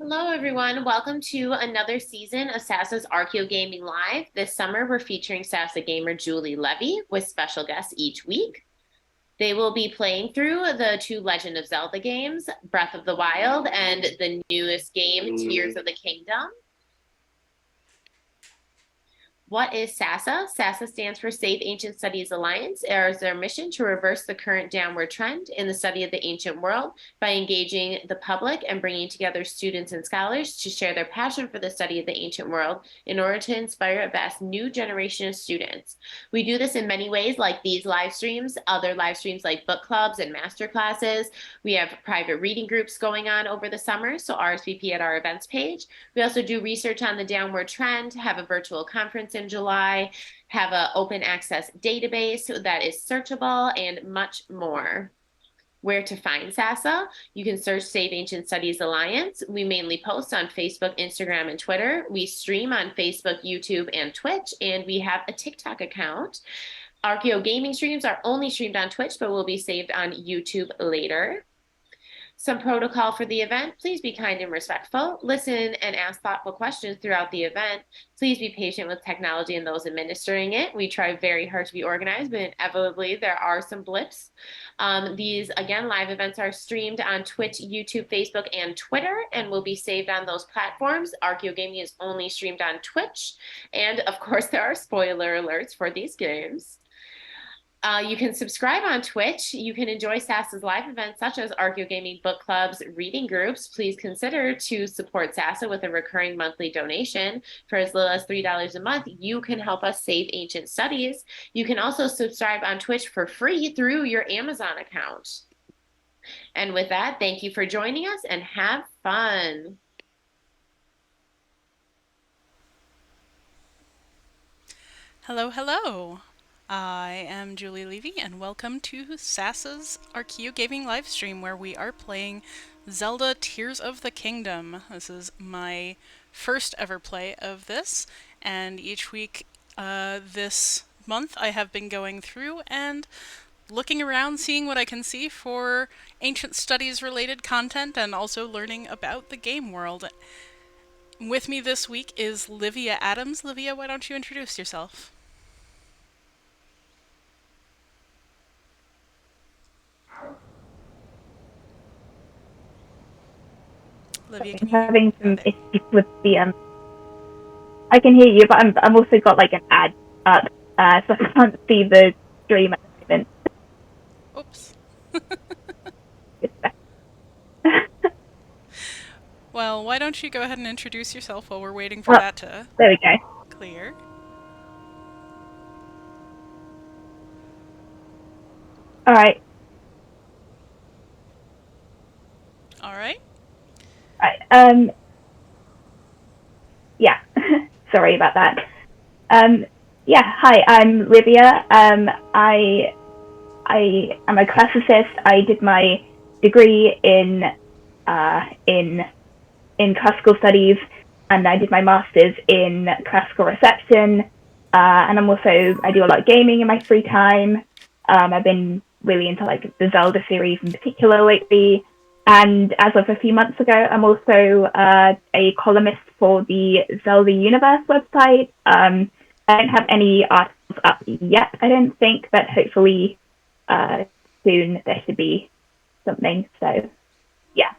Hello, everyone. Welcome to another season of Sasa's Archeo Gaming Live. This summer, we're featuring Sasa gamer Julie Levy with special guests each week. They will be playing through the two Legend of Zelda games, Breath of the Wild, and the newest game, Tears of the Kingdom. What is SASA? SASA stands for Save Ancient Studies Alliance. It is their mission to reverse the current downward trend in the study of the ancient world by engaging the public and bringing together students and scholars to share their passion for the study of the ancient world in order to inspire a vast new generation of students. We do this in many ways, like these live streams, other live streams like book clubs and master classes. We have private reading groups going on over the summer, so RSVP at our events page. We also do research on the downward trend, have a virtual conference in July, have an open access database that is searchable, and much more. Where to find SASA? You can search Save Ancient Studies Alliance. We mainly post on Facebook, Instagram, and Twitter. We stream on Facebook, YouTube, and Twitch, and we have a TikTok account. Archeo gaming streams are only streamed on Twitch, but will be saved on YouTube later. Some protocol for the event. Please be kind and respectful. Listen and ask thoughtful questions throughout the event. Please be patient with technology and those administering it. We try very hard to be organized, but inevitably there are some blips. These, again, live events are streamed on Twitch, YouTube, Facebook, and Twitter, and will be saved on those platforms. Archeo Gaming is only streamed on Twitch. And, of course, there are spoiler alerts for these games. You can subscribe on Twitch. You can enjoy SASA's live events such as Archeo Gaming book clubs, reading groups. Please consider to support SASA with a recurring monthly donation. For as little as $3 a month, you can help us save ancient studies. You can also subscribe on Twitch for free through your Amazon account. And with that, thank you for joining us and have fun. Hello, hello. I am Julie Levy, and welcome to Sasa's Archeo Gaming livestream, where we are playing Zelda Tears of the Kingdom. This is my first ever play of this, and each week this month I have been going through and looking around, seeing what I can see for ancient studies related content, and also learning about the game world. With me this week is Livia Adams. Livia, why don't you introduce yourself? Livia, can you? Having Oh, some there. issues with the I can hear you, but I'm also got like an ad up, so I can't see the stream at the moment. Oops. Just a Well, why don't you go ahead and introduce yourself while we're waiting for oh, that to there we go. clear? All right, All right. right. Yeah. Sorry about that. Yeah. Hi, I'm Livia. I am a classicist. I did my degree in classical studies, and I did my master's in classical reception. And I do a lot of gaming in my free time. I've been really into like the Zelda series in particular lately. And as of a few months ago, I'm also a columnist for the Zelda Universe website. I don't have any articles up yet, I don't think, but hopefully soon there should be something. So, yeah,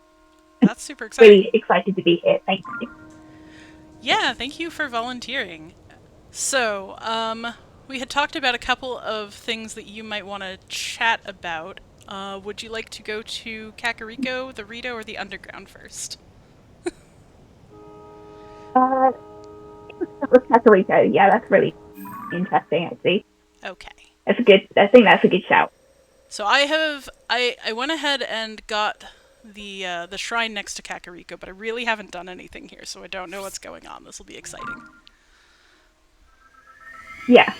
That's super really exciting. excited to be here. Thank you. Yeah, thank you for volunteering. So, we had talked about a couple of things that you might want to chat about. Would you like to go to Kakariko, the Rito, or the Underground first? Uh, with Puerto yeah, that's really interesting. Actually, Okay. that's a good. I think that's a good shout. So I went ahead and got the shrine next to Kakariko, but I really haven't done anything here, so I don't know what's going on. This will be exciting. Yeah,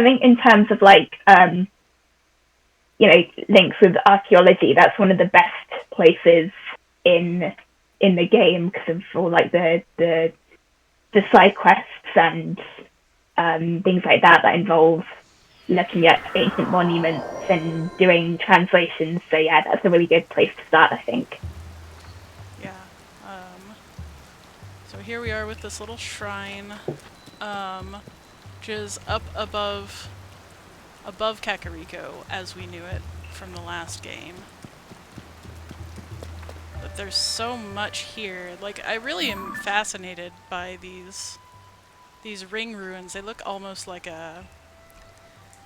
I think in terms of like links with archaeology, that's one of the best places in in the game because of all like the side quests and things like that that involve looking at ancient monuments and doing translations. So yeah, that's a really good place to start, I think. Yeah. So here we are with this little shrine, which is up above Kakariko as we knew it from the last game. But there's so much here. Like, I really am fascinated by these ring ruins. They look almost like a...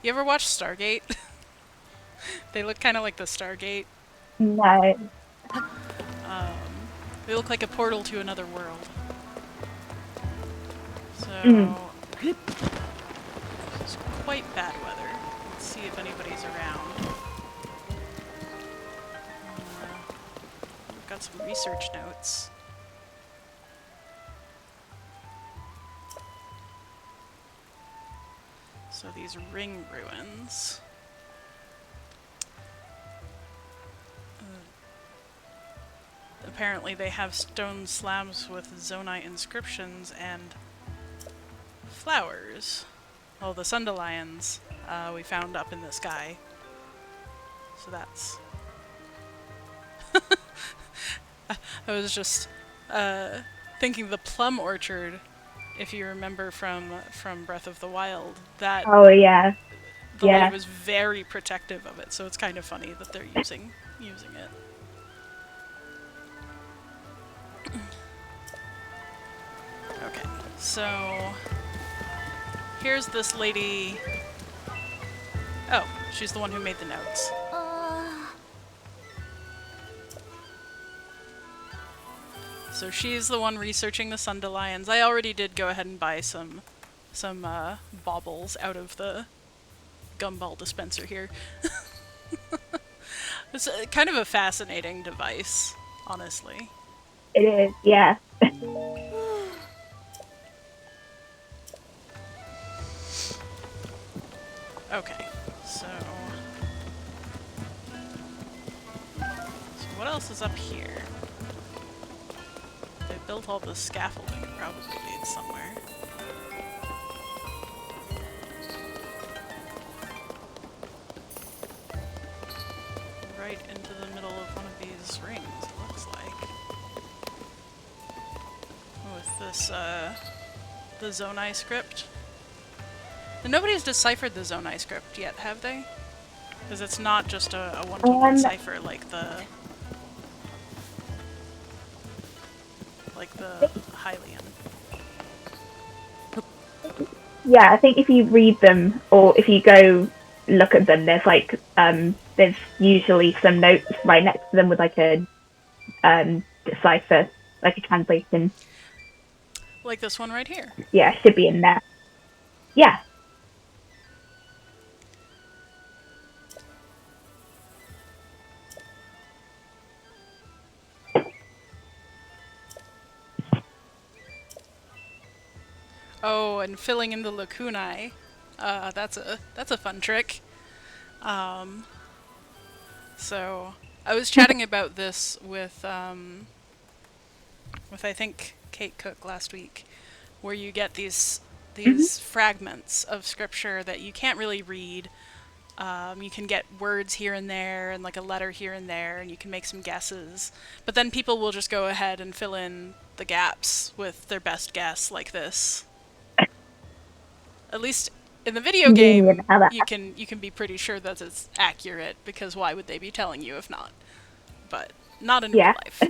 You ever watch Stargate? They look kind of like the Stargate. No. They look like a portal to another world. So, Mm. this is quite bad weather. Let's see if anybody's around. We've got some research notes. So these ring ruins. Apparently they have stone slabs with Zonai inscriptions and flowers. Oh, the Sundelions we found up in the sky. So that's... I was just thinking the plum orchard, if you remember from Breath of the Wild, that Oh yeah. the Yeah. lady was very protective of it, so it's kind of funny that they're using it. Okay, so here's this lady. Oh, she's the one who made the notes. So she's the one researching the Sundelions. I already did go ahead and buy some baubles out of the gumball dispenser here. It's kind of a fascinating device, honestly. It is. Yeah. Okay, so what else is up here? They built all the scaffolding it probably leads somewhere. Right into the middle of one of these rings, it looks like. With this, the Zonai script. And nobody's deciphered the Zonai script yet, have they? Because it's not just a one-to-one cipher like the Hylian. Yeah, I think if you read them or if you go look at them, there's like there's usually some notes right next to them with like a decipher, like a translation. Like this one right here. Yeah, it should be in there. Yeah. Oh, and filling in the lacunae. That's a fun trick. So I was chatting about this with I think Kate Cook last week, where you get these fragments of scripture that you can't really read. You can get words here and there and like a letter here and there, and you can make some guesses. But then people will just go ahead and fill in the gaps with their best guess like this. At least in the video game, you can be pretty sure that it's accurate, because why would they be telling you if not? But not in real life.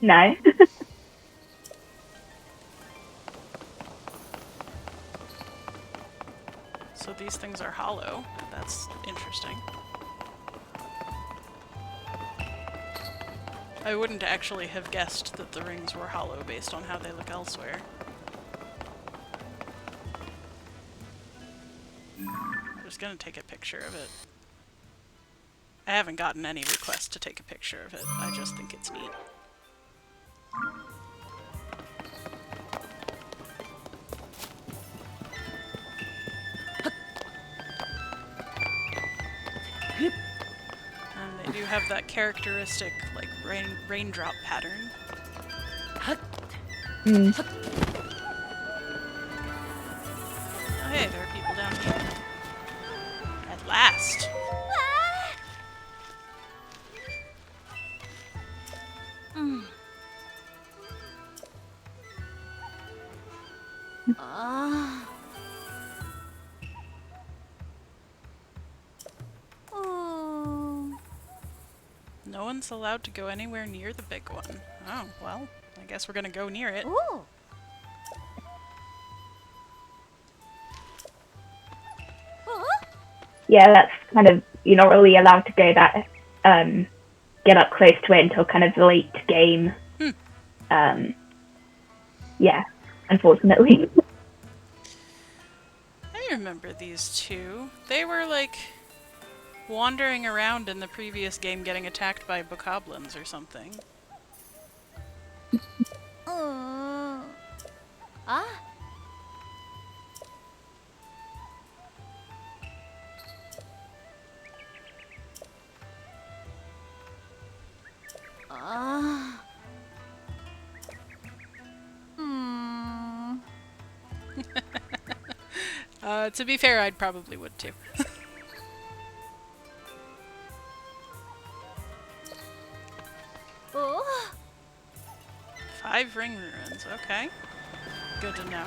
No. So these things are hollow. That's interesting. I wouldn't actually have guessed that the rings were hollow based on how they look elsewhere. I'm just gonna take a picture of it. I haven't gotten any requests to take a picture of it. I just think it's neat. And they do have that characteristic, like, raindrop pattern. Mm. Oh, hey, there are people down here. At last. No one's allowed to go anywhere near the big one. Oh, well, I guess we're gonna go near it. Yeah, that's kind of, you're not really allowed to go that, get up close to it until kind of the late game. Yeah, unfortunately. I remember these two. They were like wandering around in the previous game getting attacked by bokoblins or something. To be fair, I'd probably would too. 5 ring ruins, okay. Good to know.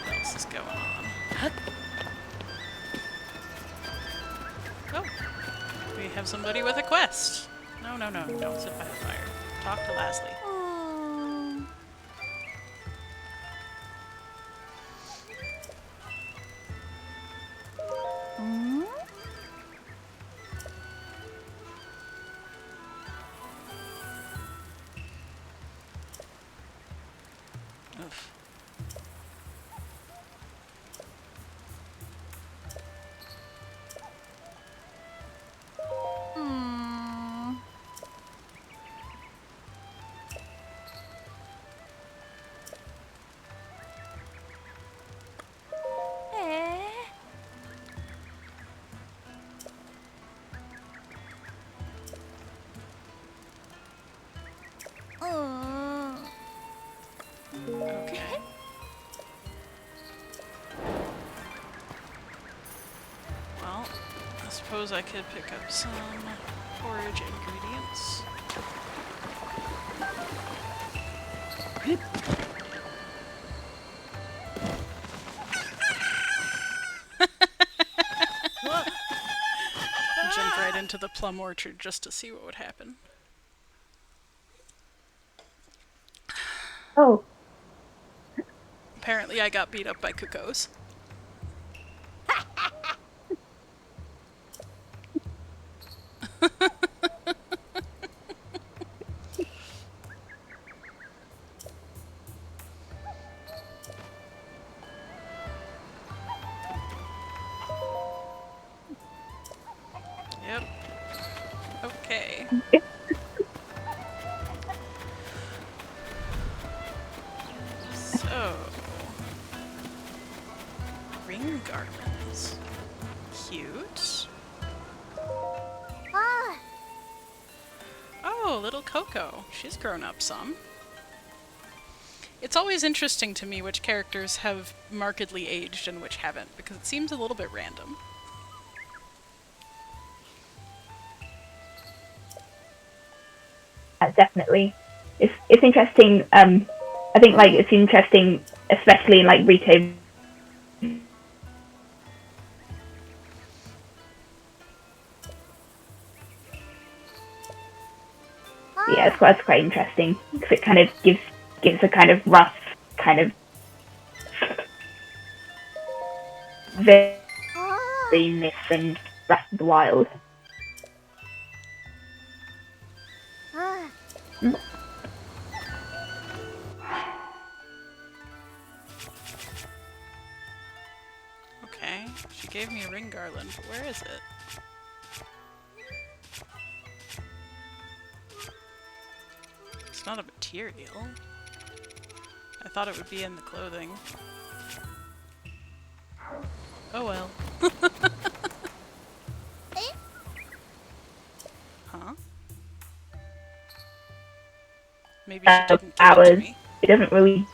What else is going on? Oh, we have somebody with a quest. No, no, no, don't sit by the fire. Talk to Lasley. Oof. Okay. Well, I suppose I could pick up some forage ingredients. I jumped right into the plum orchard just to see what would happen. Oh, Apparently I got beat up by cuckoos. Yep. Okay. So, ring garlands. Cute. Oh, little Coco. She's grown up some. It's always interesting to me which characters have markedly aged and which haven't, because it seems a little bit random. definitely. It's interesting. I think like it's interesting, especially in like retail. Yeah, it's quite interesting because it kind of gives a kind of rough kind of vagueness and Breath of the Wild. Okay, she gave me a ring garland, but where is it? It's not a material. I thought it would be in the clothing. Oh well. Huh? Maybe she didn't give it to me. It doesn't really.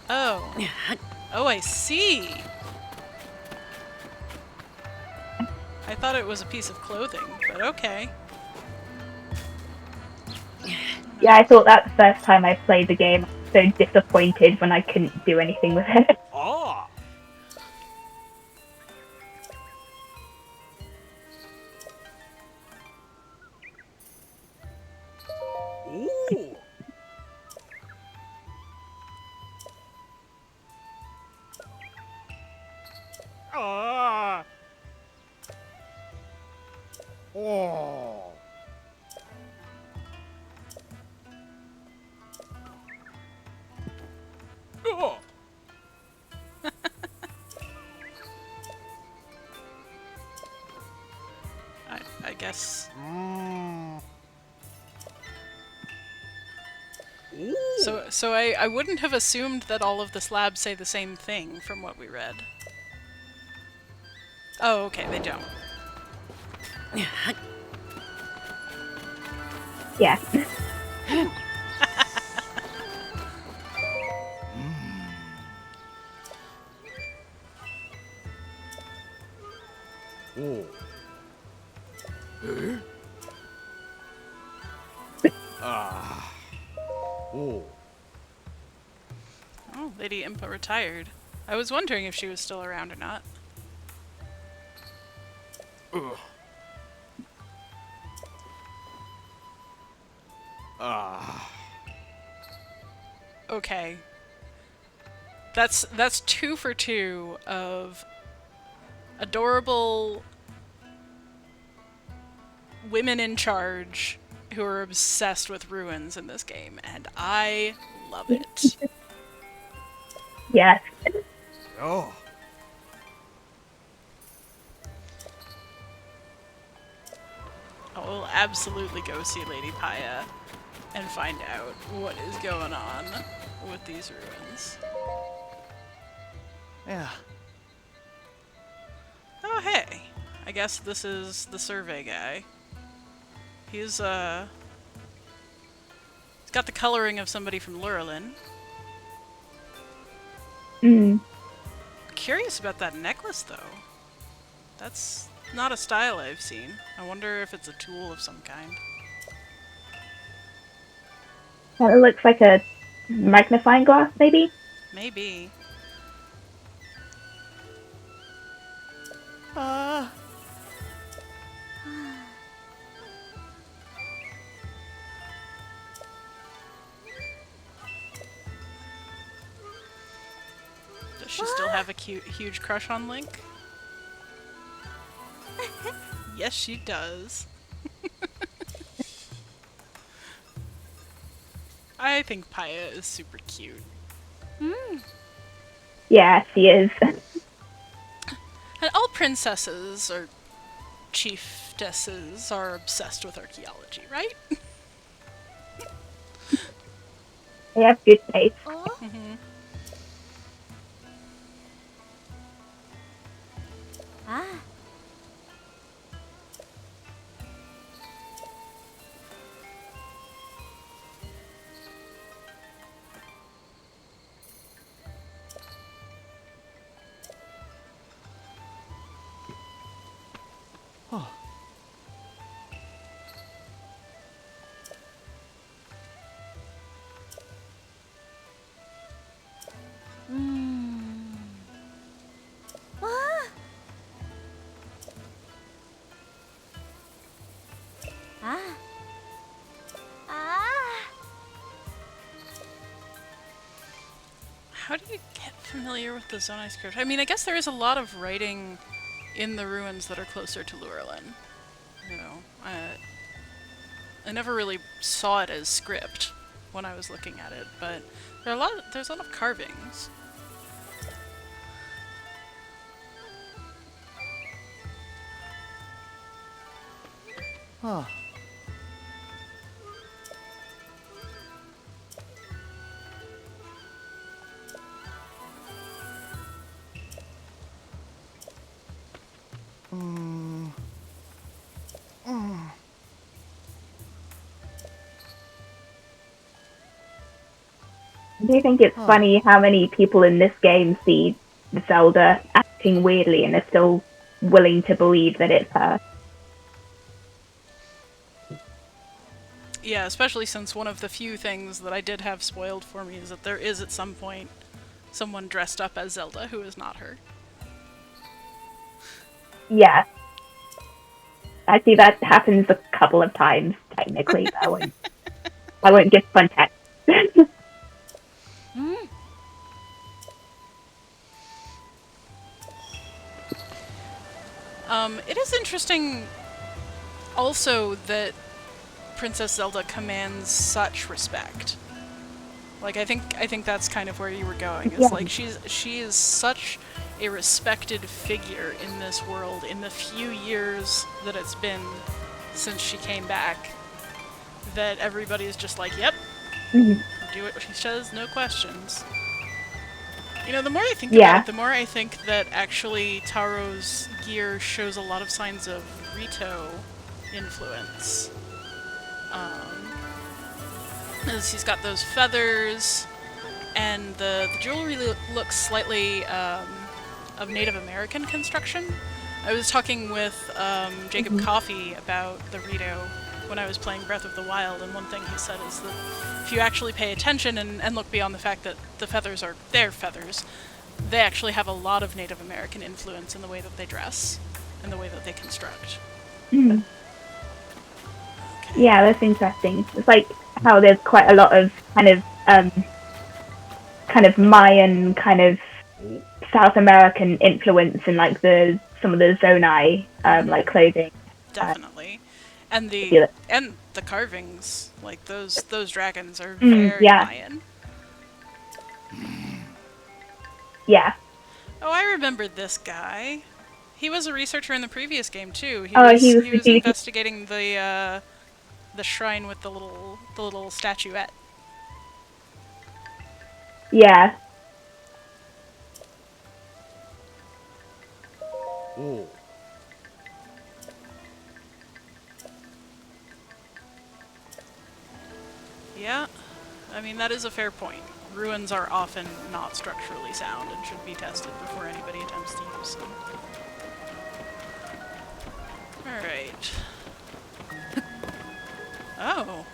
Oh. Oh, I see. I thought it was a piece of clothing, but okay. Yeah, I thought that the first time I played the game. I was so disappointed when I couldn't do anything with it. Ah. Ooh. Ah. Oh. Oh. I guess. Mm. Ooh. So I wouldn't have assumed that all of the slabs say the same thing from what we read. Oh, okay, they don't. Yeah. Oh. Eh? Ah. Oh. Oh, Lady Impa retired. I was wondering if she was still around or not. Ugh. Ah. Okay. That's 2 for 2 of adorable women in charge who are obsessed with ruins in this game, and I love it. Yes. Oh. I will absolutely go see Lady Paya and find out what is going on with these ruins. Yeah. Oh, hey. I guess this is the survey guy. He's got the coloring of somebody from Lurelin. Mm. Curious about that necklace, though. That's not a style I've seen. I wonder if it's a tool of some kind. That looks like a magnifying glass, maybe? Maybe. Ah. Does she still have a huge crush on Link? Yes, she does. I think Paya is super cute. Yeah, she is. And all princesses or chieftesses are obsessed with archaeology, right? They have good taste. Mm-hmm. Oh. How do you get familiar with the Zonai script? I mean, I guess there is a lot of writing in the ruins that are closer to Lurelin. You know, I never really saw it as script when I was looking at it, but there's a lot of carvings. Ah. Mm. Mm. Do you think it's funny how many people in this game see Zelda acting weirdly and are still willing to believe that it's her. Yeah, especially since one of the few things that I did have spoiled for me is that there is at some point someone dressed up as Zelda who is not her. Yeah. I see that happens a couple of times, technically, but I won't give context. It is interesting also that Princess Zelda commands such respect. Like I think that's kind of where you were going. It's Yeah. like she is such a respected figure in this world in the few years that it's been since she came back, that everybody is just like, yep, Mhm. do what she says, no questions. You know, the more I think Yeah. about it, the more I think that actually Taro's gear shows a lot of signs of Rito influence. As he's got those feathers, and the jewelry looks slightly of Native American construction. I was talking with Jacob Coffey about the Rito when I was playing Breath of the Wild, and one thing he said is that if you actually pay attention and look beyond the fact that the feathers are their feathers, they actually have a lot of Native American influence in the way that they dress and the way that they construct. Mhm. Okay. Yeah, that's interesting. It's like how there's quite a lot of kind of Mayan, kind of South American influence in like some of the Zonai like clothing. Definitely. And Yeah. the carvings, like those dragons are very Yeah. Mayan. Yeah. Oh, I remember this guy. He was a researcher in the previous game too. He He was he the was dude. investigating the shrine with the little statuette. Yeah. Oh. Yeah, I mean that is a fair point. Ruins are often not structurally sound and should be tested before anybody attempts to use them. Alright. Oh.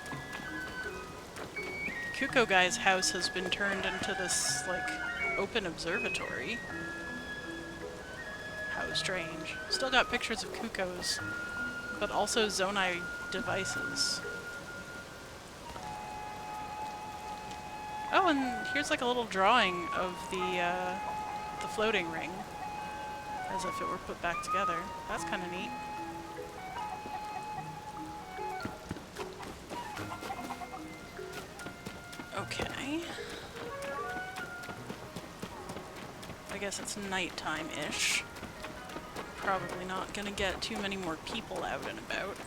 Kuko guy's house has been turned into this, like, open observatory. How strange. Still got pictures of Kuko's, but also Zonai devices. Oh, and here's like a little drawing of the floating ring, as if it were put back together. That's kind of neat. Okay. I guess it's nighttime-ish. Probably not gonna get too many more people out and about.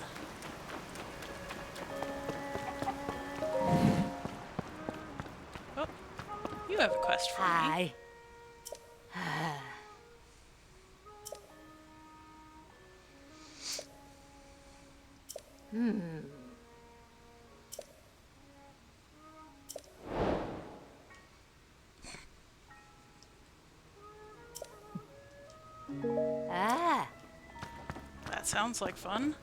Oh, you have a quest for me. That sounds like fun.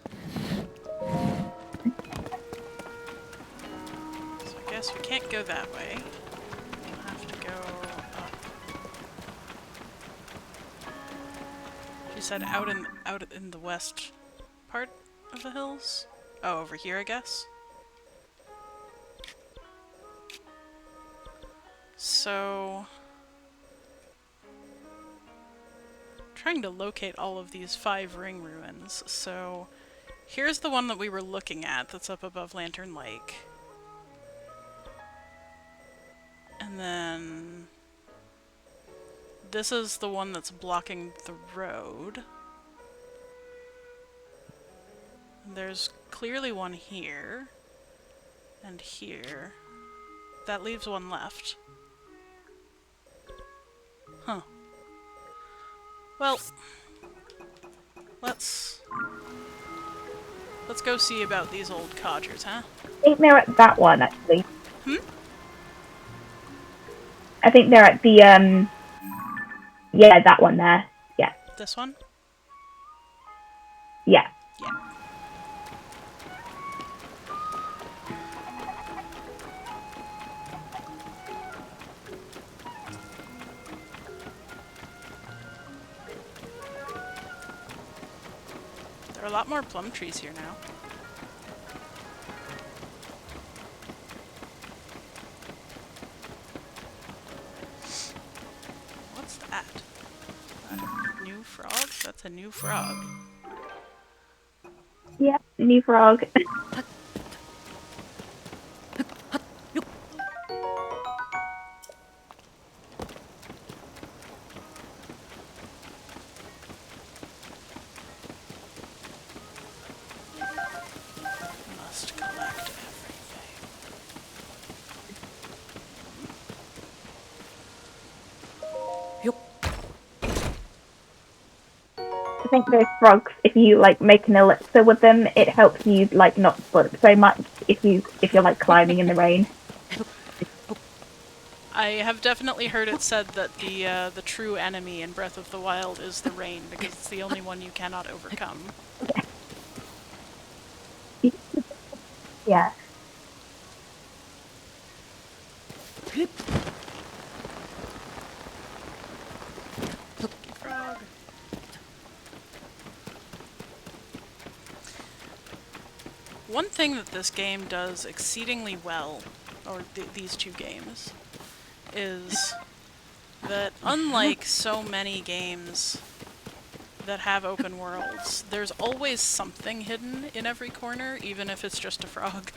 So I guess we can't go that way. We'll have to go up. She said out in the west part of the hills? Oh, over here, I guess. So trying to locate all of these 5 ring ruins. So here's the one that we were looking at that's up above Lantern Lake. And then this is the one that's blocking the road. And there's clearly one here and here. That leaves one left. Huh. Well, let's go see about these old codgers, huh? I think they're at that one actually. Hmm? I think they're at the yeah, that one there. Yeah. This one? Yeah. Yeah. There are a lot more plum trees here now. What's that? A new frog? That's a new frog. Yeah. New frog. Must collect everything. I think those frogs, if you like make an elixir with them, it helps you like not slip so much if you're like climbing in the rain. I have definitely heard it said that the true enemy in Breath of the Wild is the rain because it's the only one you cannot overcome. Yeah. Frog. One thing that this game does exceedingly well, or these two games, is that unlike so many games that have open worlds, there's always something hidden in every corner, even if it's just a frog.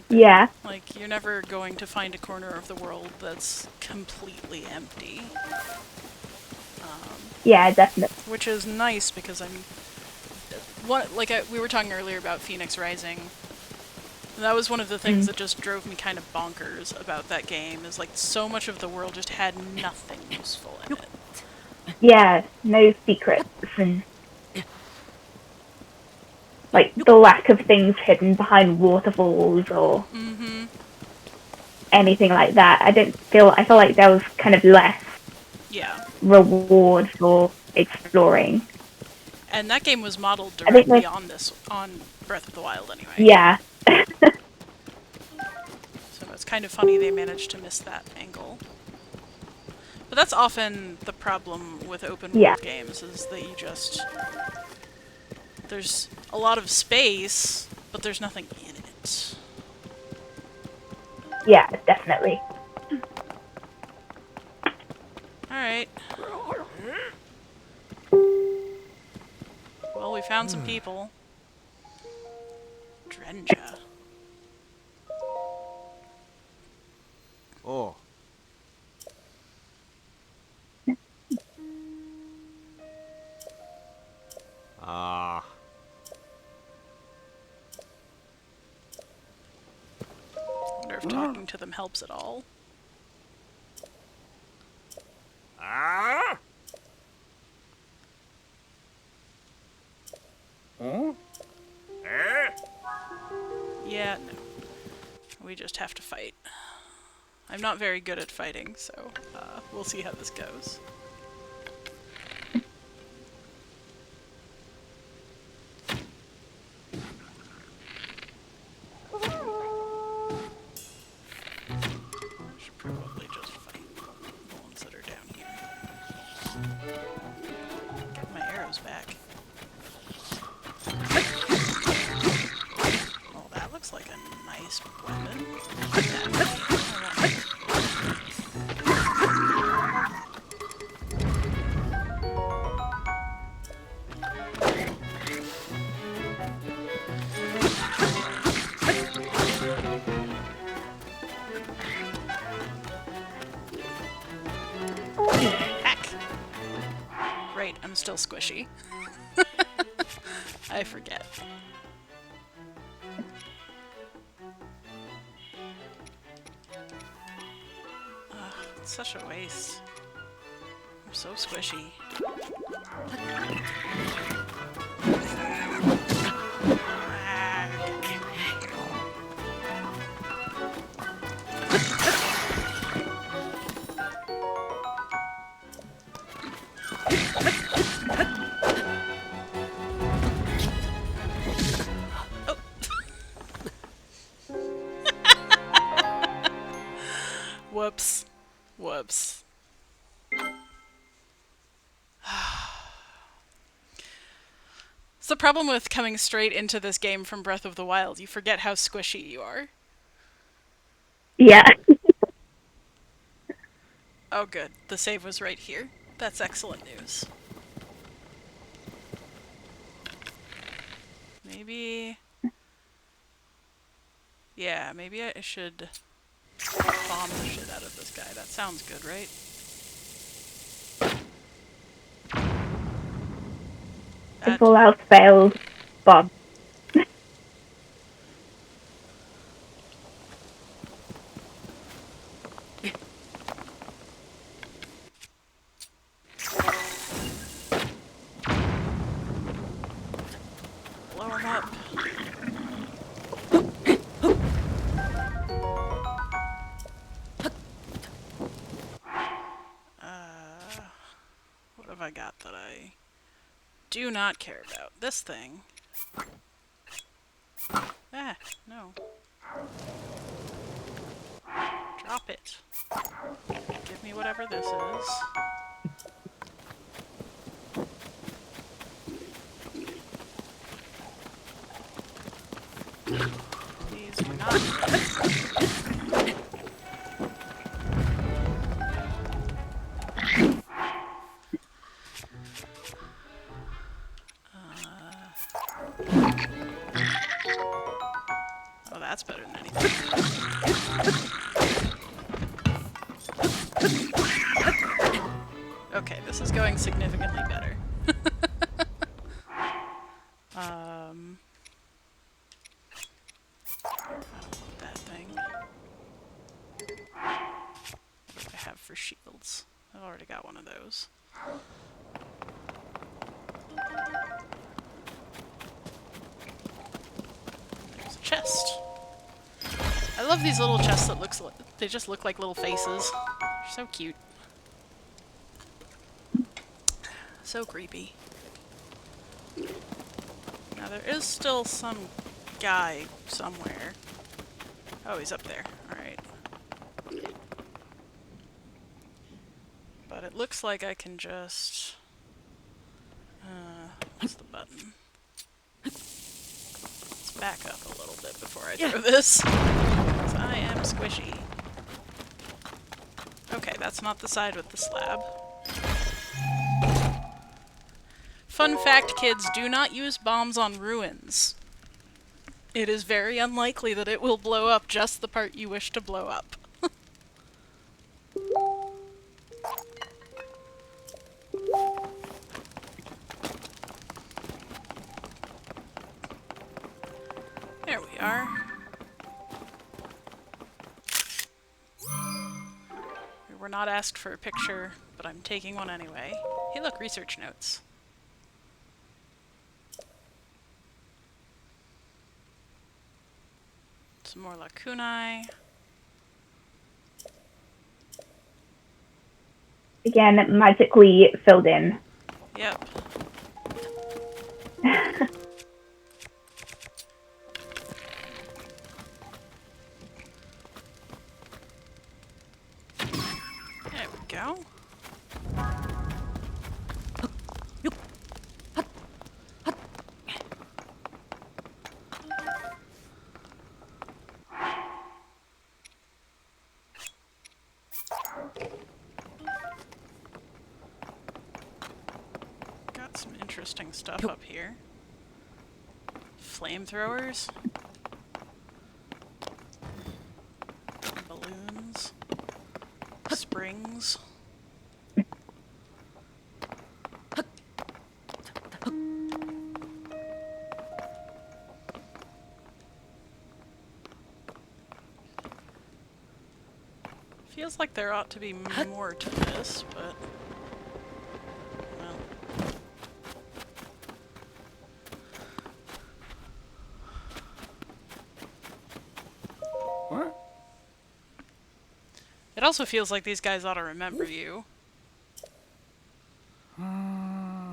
Yeah. Like, you're never going to find a corner of the world that's completely empty. Yeah, definitely. Which is nice because we were talking earlier about Phoenix Rising. That was one of the things that just drove me kind of bonkers about that game, is like so much of the world just had nothing useful in it. Yeah, no secrets and like the lack of things hidden behind waterfalls or anything like that. I feel like there was kind of less reward for exploring. And that game was modeled directly on Breath of the Wild anyway. Yeah. So it's kind of funny they managed to miss that angle. But that's often the problem with open world games, is that there's a lot of space, but there's nothing in it. Yeah, definitely. Alright. Well, we found some people. Drenja. Oh. Ah. I wonder if talking to them helps at all. Ah. Huh? Eh? Yeah, no. We just have to fight. I'm not very good at fighting, so we'll see how this goes. I should probably just fight the ones that are down here. Get my arrows back. Oh, that looks like a nice weapon. Heck! Right, I'm still squishy. I forget. Ugh, it's such a waste. I'm so squishy. the problem with coming straight into this game from Breath of the Wild. You forget how squishy you are. Yeah. Oh, good. The save was right here. That's excellent news. Maybe... Yeah, maybe I should bomb the shit out of this guy. That sounds good, right? If all else fails, Bob. Blow him up. What have I got that I do not care about? This thing. Ah, no. Drop it. Give me whatever this is. Please do not. Oh, that's better than anything. Okay, this is going significantly better. I don't want that thing. What do I have for shields? I've already got one of those. There's a chest. I love these little chests that they just look like little faces. They're so cute. So creepy. Now there is still some guy somewhere. Oh, he's up there. Alright. But it looks like I can just... what's the button? Let's back up a little bit before I throw this. 'Cause I am squishy. Okay, that's not the side with the slab. Fun fact, kids, do not use bombs on ruins. It is very unlikely that it will blow up just the part you wish to blow up. There we are. We were not asked for a picture, but I'm taking one anyway. Hey look, research notes. Some more lacunae. Again, magically filled in. Yep. There we go. Got some interesting stuff up here. Flamethrowers. Balloons. Springs. Feels like there ought to be more to this, but... well... What? It also feels like these guys ought to remember you.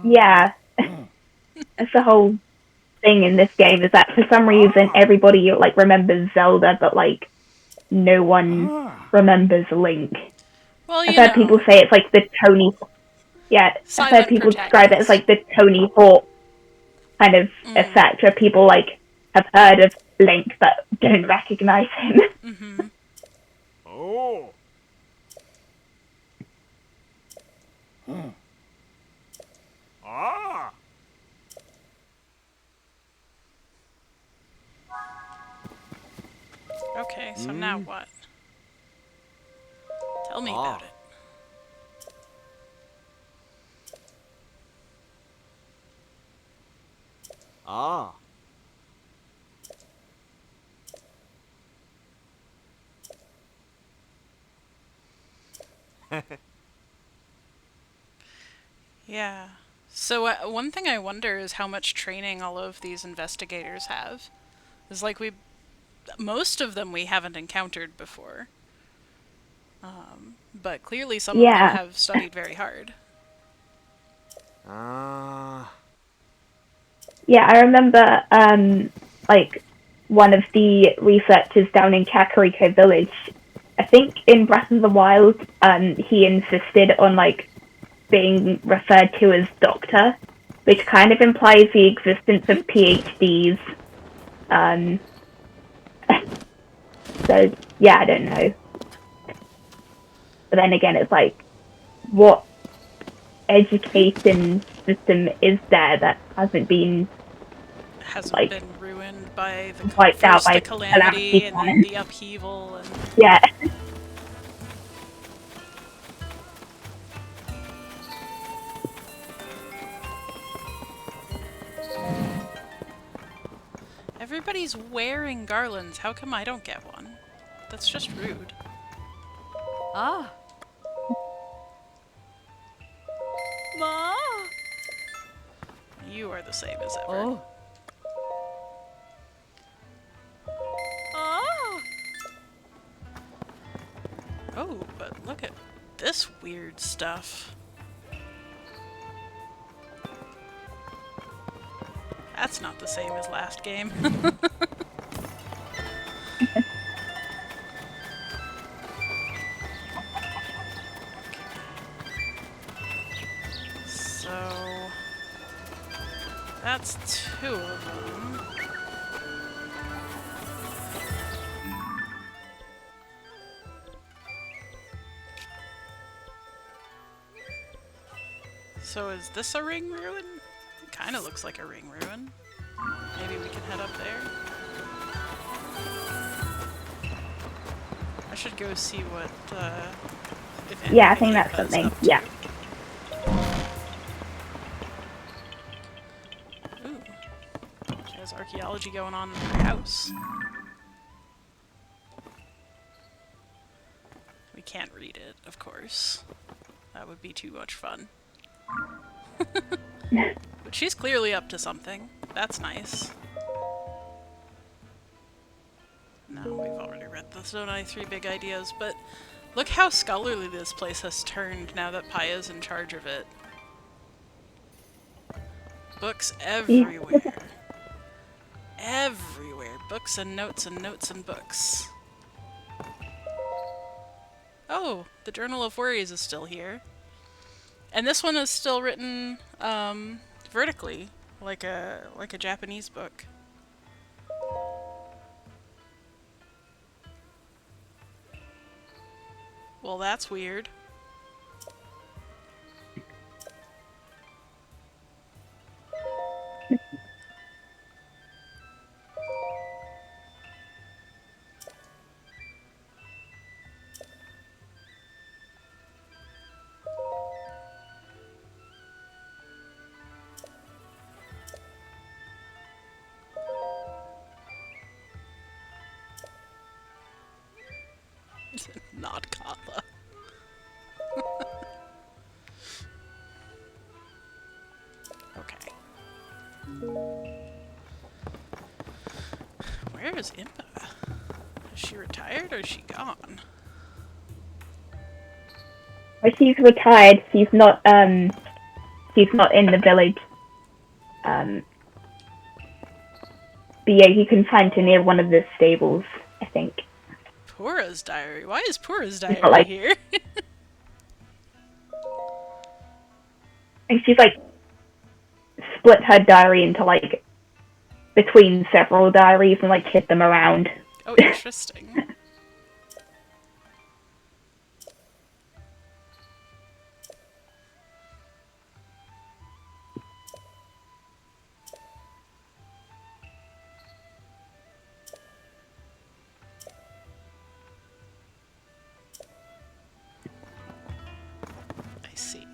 Yeah. That's the whole thing in this game, is that for some reason everybody like remembers Zelda, but like no one remembers Link. Well, I've you heard people know, say it's like the Tony. Yeah, I've heard silent people describe it as like the Tony Hawk. kind of effect where people like have heard of Link but don't recognize him. Mm-hmm. Oh. Ah. Okay, so now what? Tell me about it. Ah. Yeah. So one thing I wonder is how much training all of these investigators have. Is like most of them we haven't encountered before. But clearly some of them Yeah, have studied very hard. Ah. yeah, I remember like one of the researchers down in Kakariko Village. I think in Breath of the Wild, he insisted on like being referred to as doctor, which kind of implies the existence of PhDs. Um, so yeah, I don't know. But then again, it's like, what education system is there that hasn't been Hasn't like been ruined by wiped out first the by calamity calamity and then planet? the upheaval and Yeah, everybody's wearing garlands. How come I don't get one? That's just rude. Ah. Ma. You are the same as ever. Oh. Ah. Oh, but look at this weird stuff. That's not the same as last game. So that's two of them. So is this a ring ruin? It kind of looks like a ring ruin. Maybe we can head up there. I should go see what, if yeah, I think anybody that's was something. up to. Yeah. Ooh. There's archaeology going on in her house. We can't read it, of course. That would be too much fun. But she's clearly up to something. That's nice. No, we've already read the Zonai 3 Big Ideas, but look how scholarly this place has turned now that Paya's in charge of it. Books everywhere. Everywhere. Books and notes and notes and books. Oh, the Journal of Worries is still here. And this one is still written vertically, like a Japanese book. Well, that's weird. Not Katha. Okay. Where is Impa? Is she retired or is she gone? Well, she's retired. She's not in the village. But yeah, you can find her near one of the stables, I think. Pura's diary. Why is Pura's It's diary not like- here? And she's like split her diary into like between several diaries and like hid them around. Oh, interesting. I see.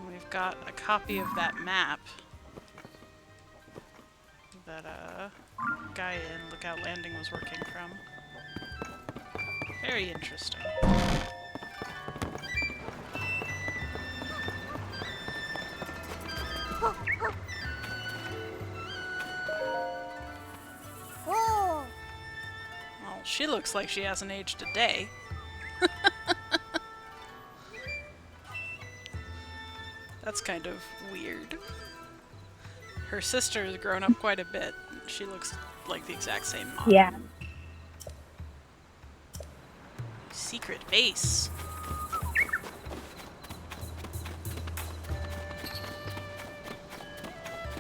We've got a copy of that map that guy in Lookout Landing was working from. Very interesting. Well, she looks like she hasn't aged a day. That's kind of weird. Her sister has grown up quite a bit. She looks like the exact same model. Yeah. Secret base.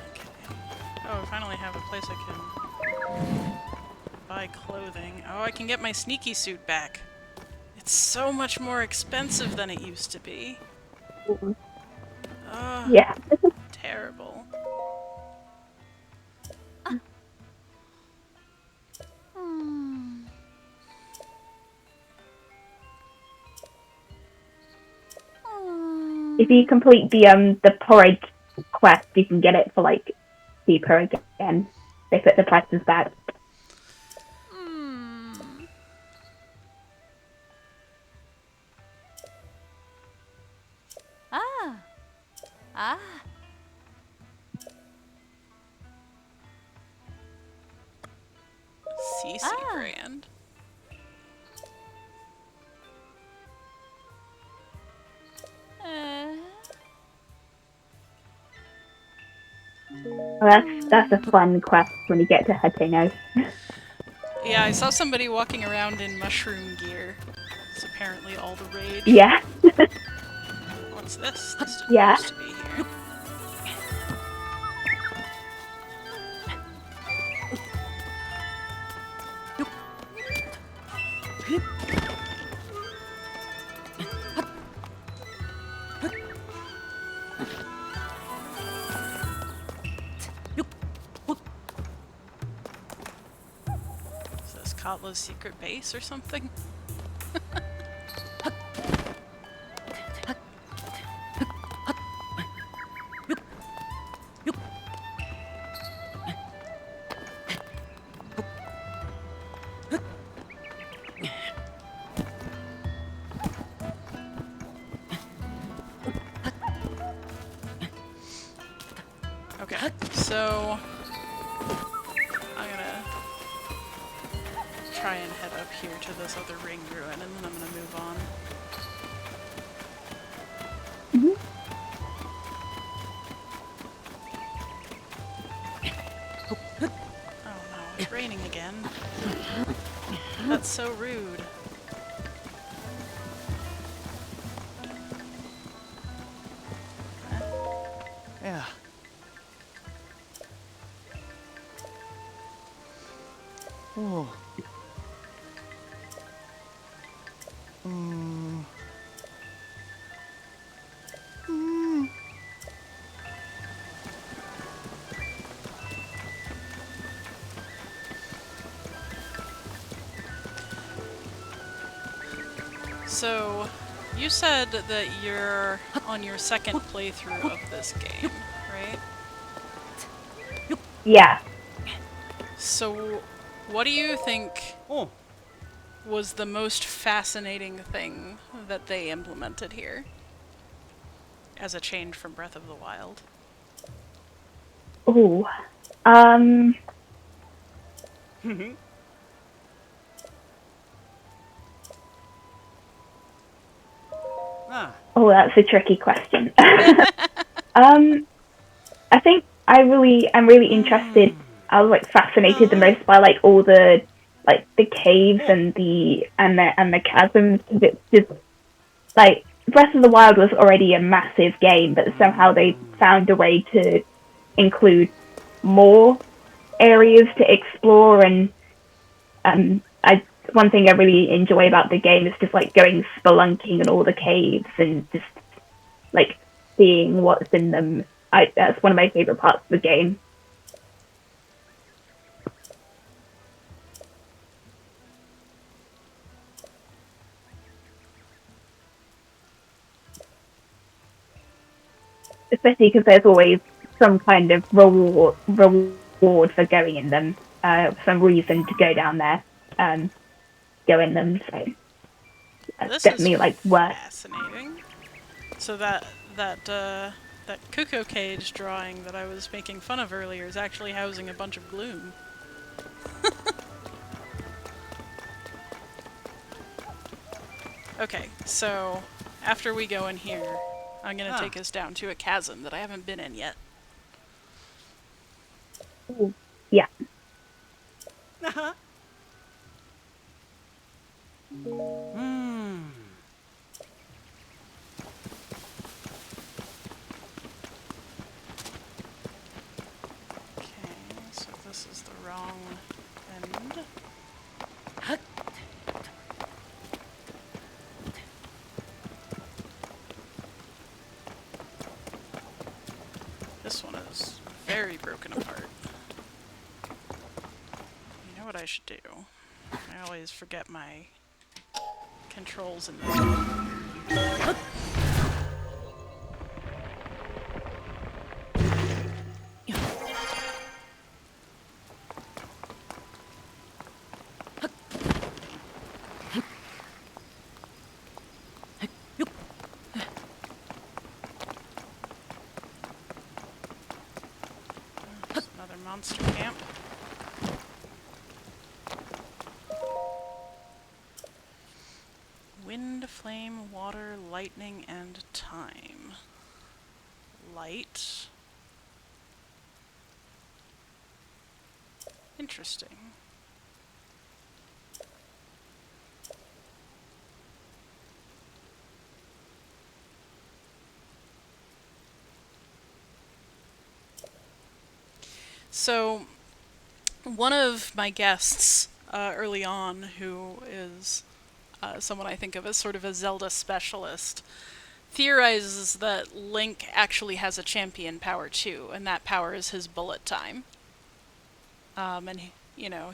Okay. Oh, I finally have a place I can buy clothing. Oh, I can get my sneaky suit back. It's so much more expensive than it used to be. Oh, Yeah. terrible. If you complete the porridge quest, you can get it for like cheaper again. They put the prices back. Ah. Ah. CC Ah. brand. Well, that's a fun quest when you get to Hateno. Yeah, I saw somebody walking around in mushroom gear. It's apparently all the rage. Yeah. What's this? This didn't Yeah. used to be here. Is this Katla's secret base or something? Okay, so I'm gonna try and head up here to this other ring ruin, and then I'm gonna move on. Oh no, it's raining again. That's so rude. Yeah. Oh. So, you said that you're on your second playthrough of this game, right? Yeah. So, what do you think Oh. was the most fascinating thing that they implemented here as a change from Breath of the Wild? Ooh. Ah. Oh, that's a tricky question. I think I'm really interested. I was like fascinated the most by like all the like the caves and the chasms. It's just like Breath of the Wild was already a massive game, but somehow they found a way to include more areas to explore. And I one thing I really enjoy about the game is just like going spelunking in all the caves and just like seeing what's in them. That's one of my favorite parts of the game. Especially because there's always some kind of reward for going in them, some reason to go down there, go in them. So that's This is definitely like worth. fascinating. So that cuckoo cage drawing that I was making fun of earlier is actually housing a bunch of gloom. Okay, so after we go in here, I'm gonna take us down to a chasm that I haven't been in yet. Yeah. Okay, so this is the wrong end. This one is very broken apart. You know what I should do? I always forget my controls in this one. There's another monster camp. Wind, flame, water, lightning, and time. Light. Interesting. So, one of my guests early on, who is someone I think of as sort of a Zelda specialist, theorizes that Link actually has a champion power too, and that power is his bullet time.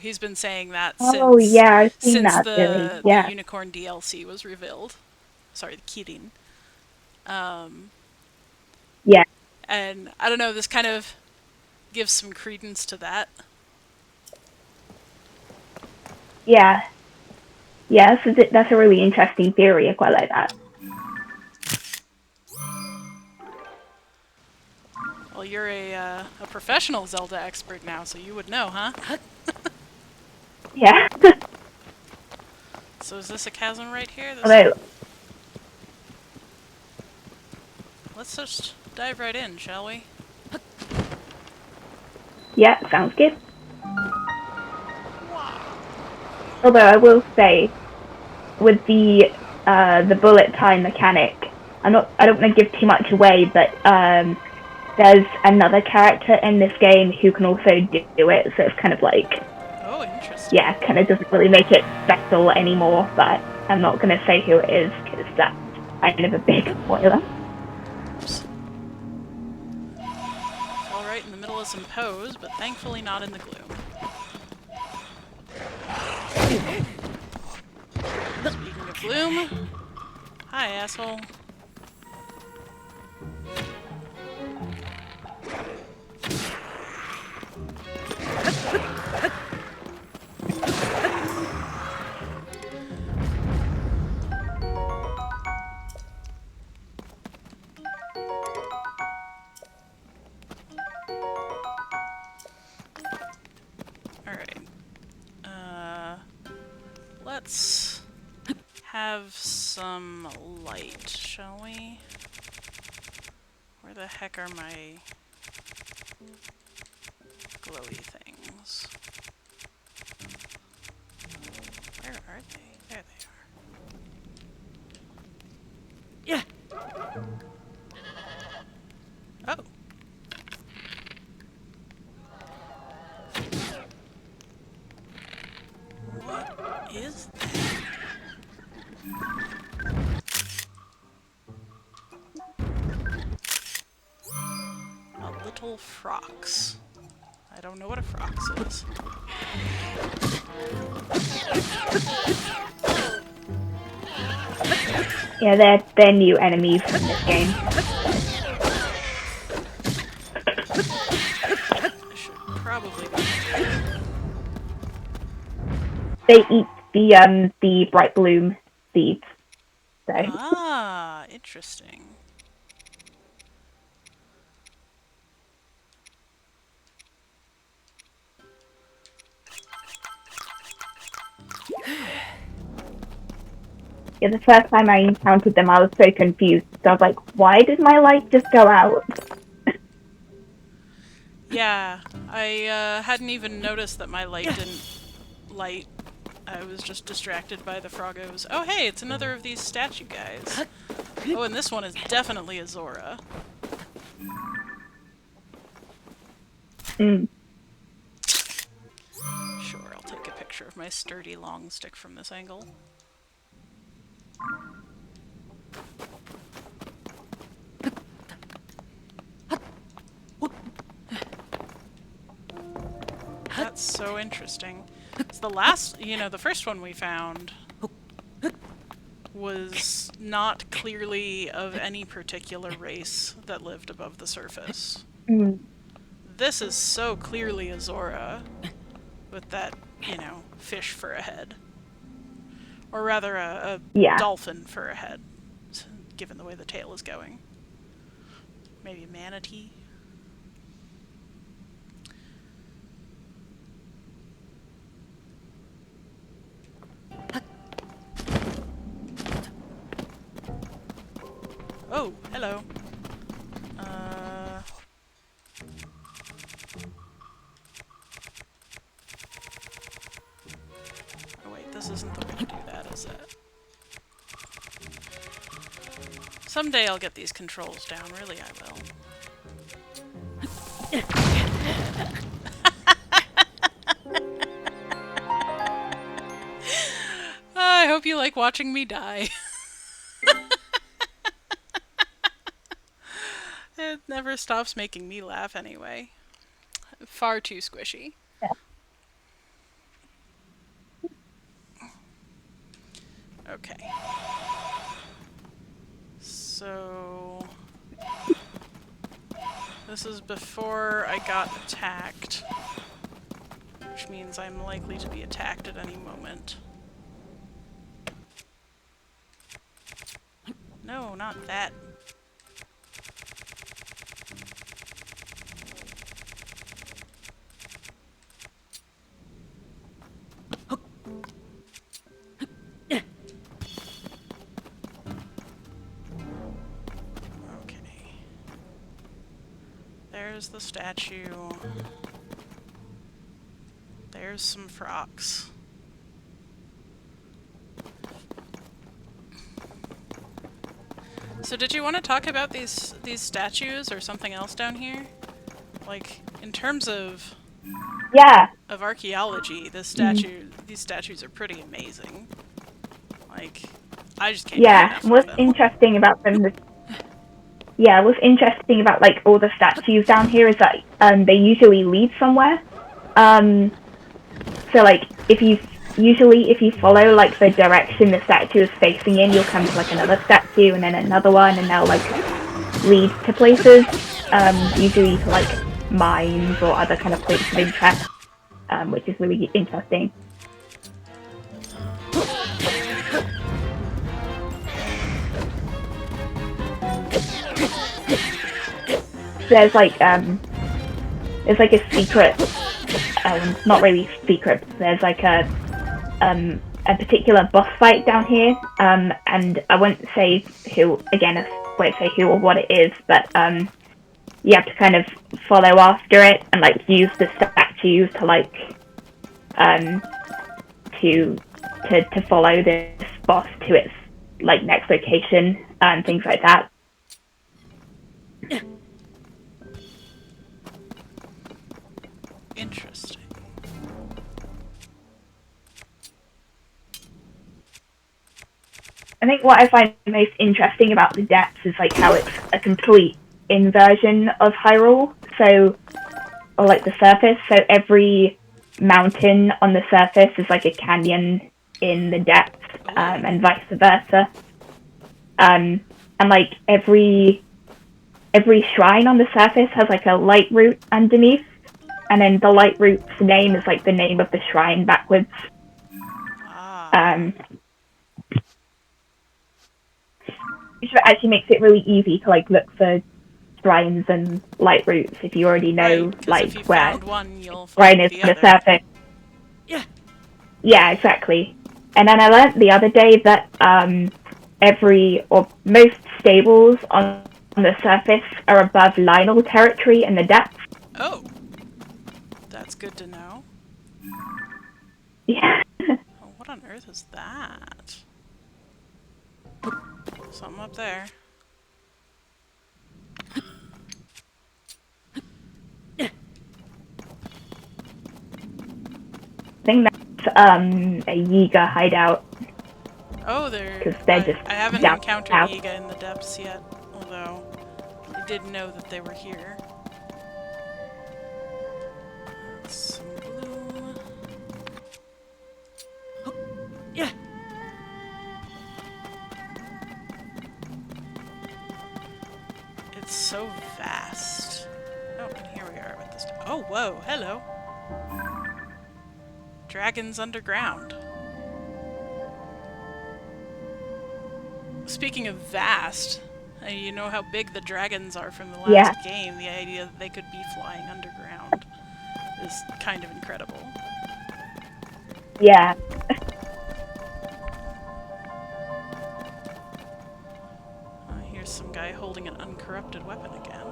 He's been saying that Oh since yeah, I've seen since that really. the Yeah. Unicorn DLC was revealed. Sorry, the Kirin. Um, Yeah. and I don't know, this kind of gives some credence to that. Yeah. Yeah. That's a really interesting theory. I quite like that. Well, you're a professional Zelda expert now, so you would know, huh? Yeah. So is this a chasm right here? Although, Let's just dive right in, shall we? yeah, sounds good. Although I will say, with the bullet time mechanic, I don't want to give too much away, but there's another character in this game who can also do it, so it's kind of like, Oh, interesting. yeah, kind of doesn't really make it special anymore. But I'm not going to say who it is because that's kind of a big spoiler. Oops. Fell right in the middle of some pose, but thankfully not in the gloom. Speaking of gloom, hi, asshole. Alright. Let's have some light, shall we? Where the heck are my glowy things? Where are they? There they are. Yeah. Oh. What is that? A little frocks. I don't know what a frocks is. Yeah, they're new enemies in this game. I should probably be. They eat the bright bloom seeds. So Ah, interesting. yeah, the first time I encountered them, I was so confused. So I was like, why did my light just go out? Yeah, I hadn't even noticed that my light didn't light. I was just distracted by the froggos. Oh hey, it's another of these statue guys. Oh, and this one is definitely a Zora. Mm. Sure, I'll take a picture of my sturdy long stick from this angle. That's so interesting. It's the last, the first one we found was not clearly of any particular race that lived above the surface. Mm. This is so clearly a Zora with that, fish for a head. Or rather, a Yeah. dolphin for a head, given the way the tail is going. Maybe a manatee? Oh, hello. Oh wait, this isn't the way to do that, is it? Someday I'll get these controls down, really I will. I hope you like watching me die. It never stops making me laugh anyway. Far too squishy. Yeah. Okay. So... this is before I got attacked. Which means I'm likely to be attacked at any moment. No, not that. Okay. There's the statue. There's some frocks. So did you want to talk about these statues or something else down here? Like, in terms of Yeah. archaeology, these statues are pretty amazing. Like, I just can't get Yeah. enough What's of them. interesting about them? Yeah. What's interesting about like all the statues down here is that they usually lead somewhere. So like if you follow like the direction the statue is facing in, you'll come to like another statue and then another one, and they'll like lead to places. Usually to like mines or other kind of points of interest, which is really interesting. There's like a secret, not really secret. There's like a particular boss fight down here, and I won't say who again. I won't say who or what it is, but you have to kind of follow after it and like use the statues to like to to follow this boss to its like next location and things like that. Interesting. I think what I find most interesting about the depths is like how it's a complete inversion of Hyrule. So, or like the surface. So every mountain on the surface is like a canyon in the depths, and vice versa. And like every shrine on the surface has like a light root underneath, and then the light root's name is like the name of the shrine backwards. Ah. Which actually makes it really easy to like look for shrines and light roots if you already know Right, because like if you where found one, you'll shrine find is the on the other. surface. Yeah. Yeah, exactly. And then I learned the other day that every or most stables on the surface are above Lionel territory in the depths. Oh, that's good to know. Yeah. Oh, what on earth is that? Something up there. I think that's a Yiga hideout Oh, because they're just I haven't down encountered south. Yiga in the depths yet, although I did know that they were here. That's some bloom. Yeah. It's so vast. Oh, and here we are with this. Oh, whoa, hello. Dragons underground. Speaking of vast, you know how big the dragons are from the last Yeah. game. The idea that they could be flying underground is kind of incredible. Yeah. Here's some guy holding an uncorrupted weapon again.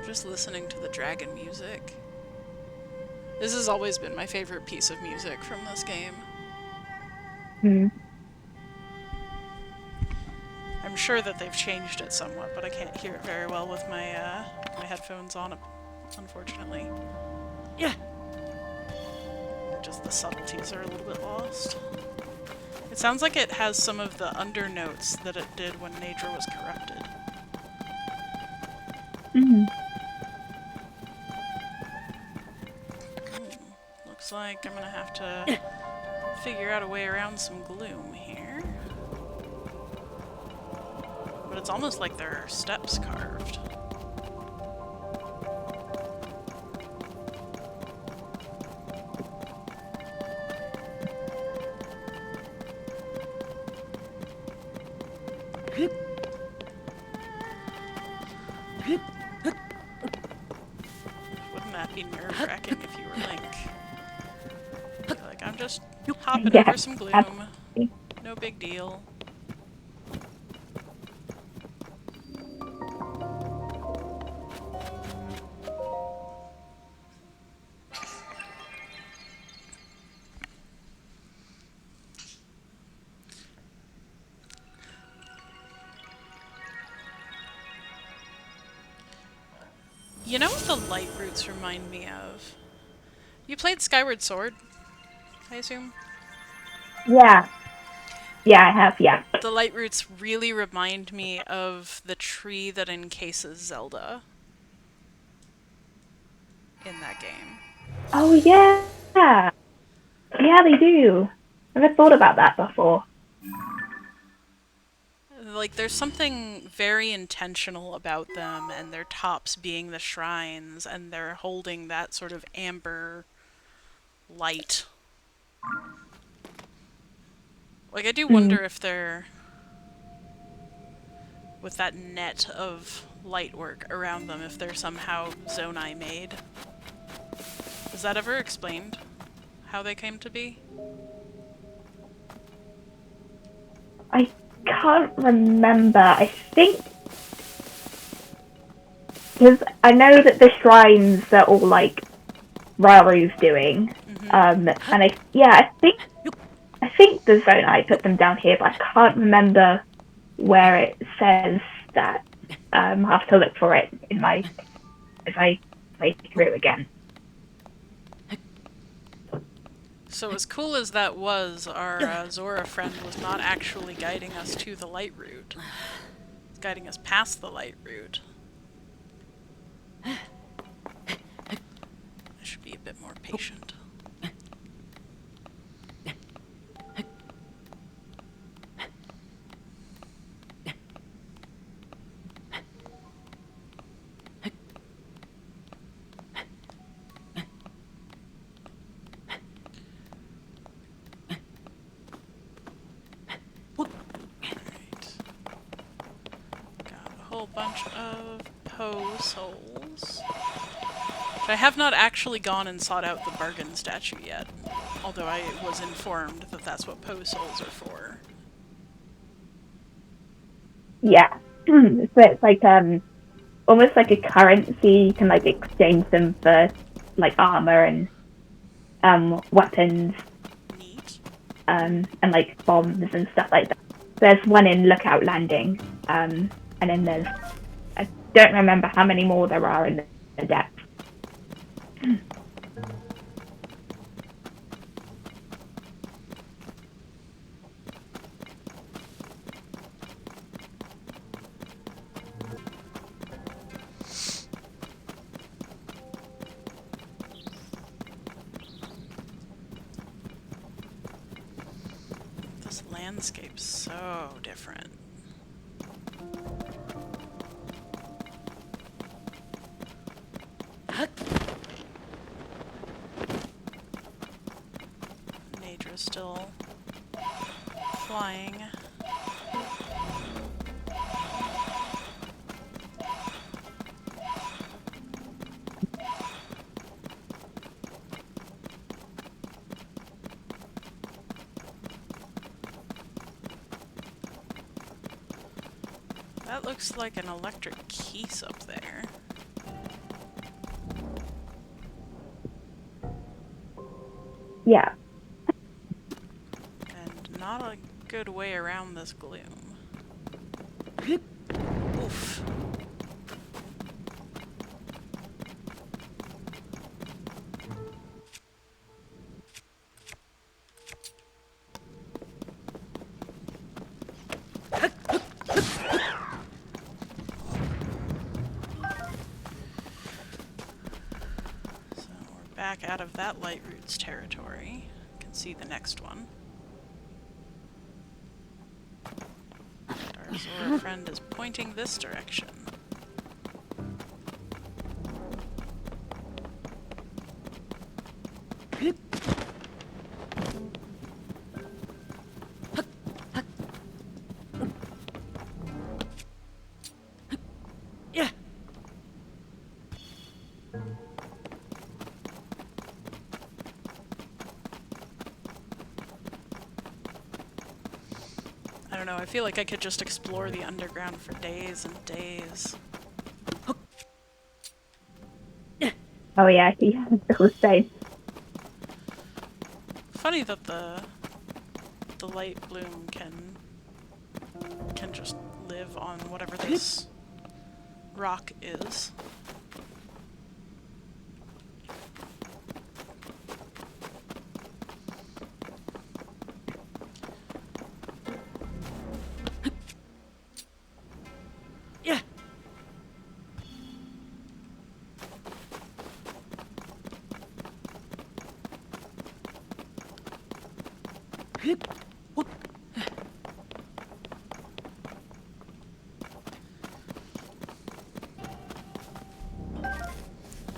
Just listening to the dragon music. This has always been my favorite piece of music from this game. Hmm. I'm sure that they've changed it somewhat, but I can't hear it very well with my my headphones on, unfortunately. Yeah. Just the subtleties are a little bit lost. It sounds like it has some of the undernotes that it did when Nature was corrupted. Mm. Looks like I'm gonna have to figure out a way around some gloom here. But it's almost like there are steps carved. Wouldn't that be nerve-wracking if you were Link? Like, I'm just hopping Yeah. over some gloom. No big deal. You know what the light roots remind me of? You played Skyward Sword, I assume? Yeah. Yeah, I have, yeah. The light roots really remind me of the tree that encases Zelda in that game. Oh, yeah. Yeah, they do. I've never thought about that before. Like, there's something very intentional about them, and their tops being the shrines, and they're holding that sort of amber light. Like, I do wonder if they're, with that net of light work around them, if they're somehow Zonai made. Is that ever explained? How they came to be? I can't remember. I think because I know that the shrines are all like Raru's doing, and I think the zone I put them down here, but I can't remember where it says that. I'll have to look for it in my if I play through again. So as cool as that was, our Zora friend was not actually guiding us to the light route. It's guiding us past the light route. I should be a bit more patient. Bunch of Poe souls. But I have not actually gone and sought out the bargain statue yet, although I was informed that that's what Poe souls are for. Yeah, so it's like almost like a currency. You can like exchange them for like armor and weapons. Neat. And like bombs and stuff like that. There's one in Lookout Landing, and then there's I don't remember how many more there are in the depth. This landscape's so different. Nadra's still flying. That looks like an electric keys up there. Yeah. And not a good way around this gloom. Oof. Back out of that light roots territory. You can see the next one. And our Zora friend is pointing this direction. I don't know, I feel like I could just explore the underground for days and days. Oh yeah, yeah, the same. Funny that the light bloom can just live on whatever this rock is.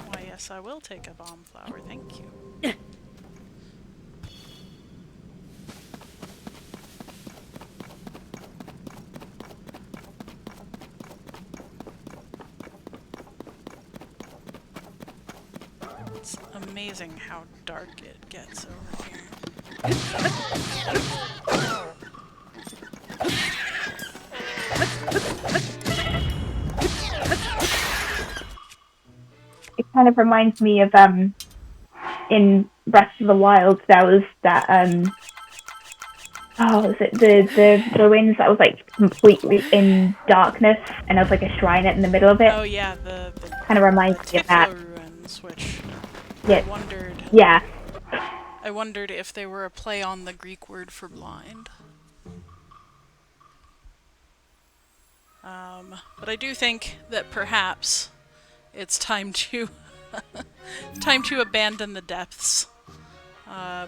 Why, yes, I will take a bomb flower, thank you. It's amazing how dark it gets over here. kind of reminds me of in Breath of the Wild there was that oh, was it the ruins that was like completely in darkness and there was like a shrine in the middle of it? Oh yeah, the Kind of reminds me of that. Tiflo ruins, which Yeah, I yeah. wondered if they were a play on the Greek word for blind. But I do think that perhaps it's time to time to abandon the depths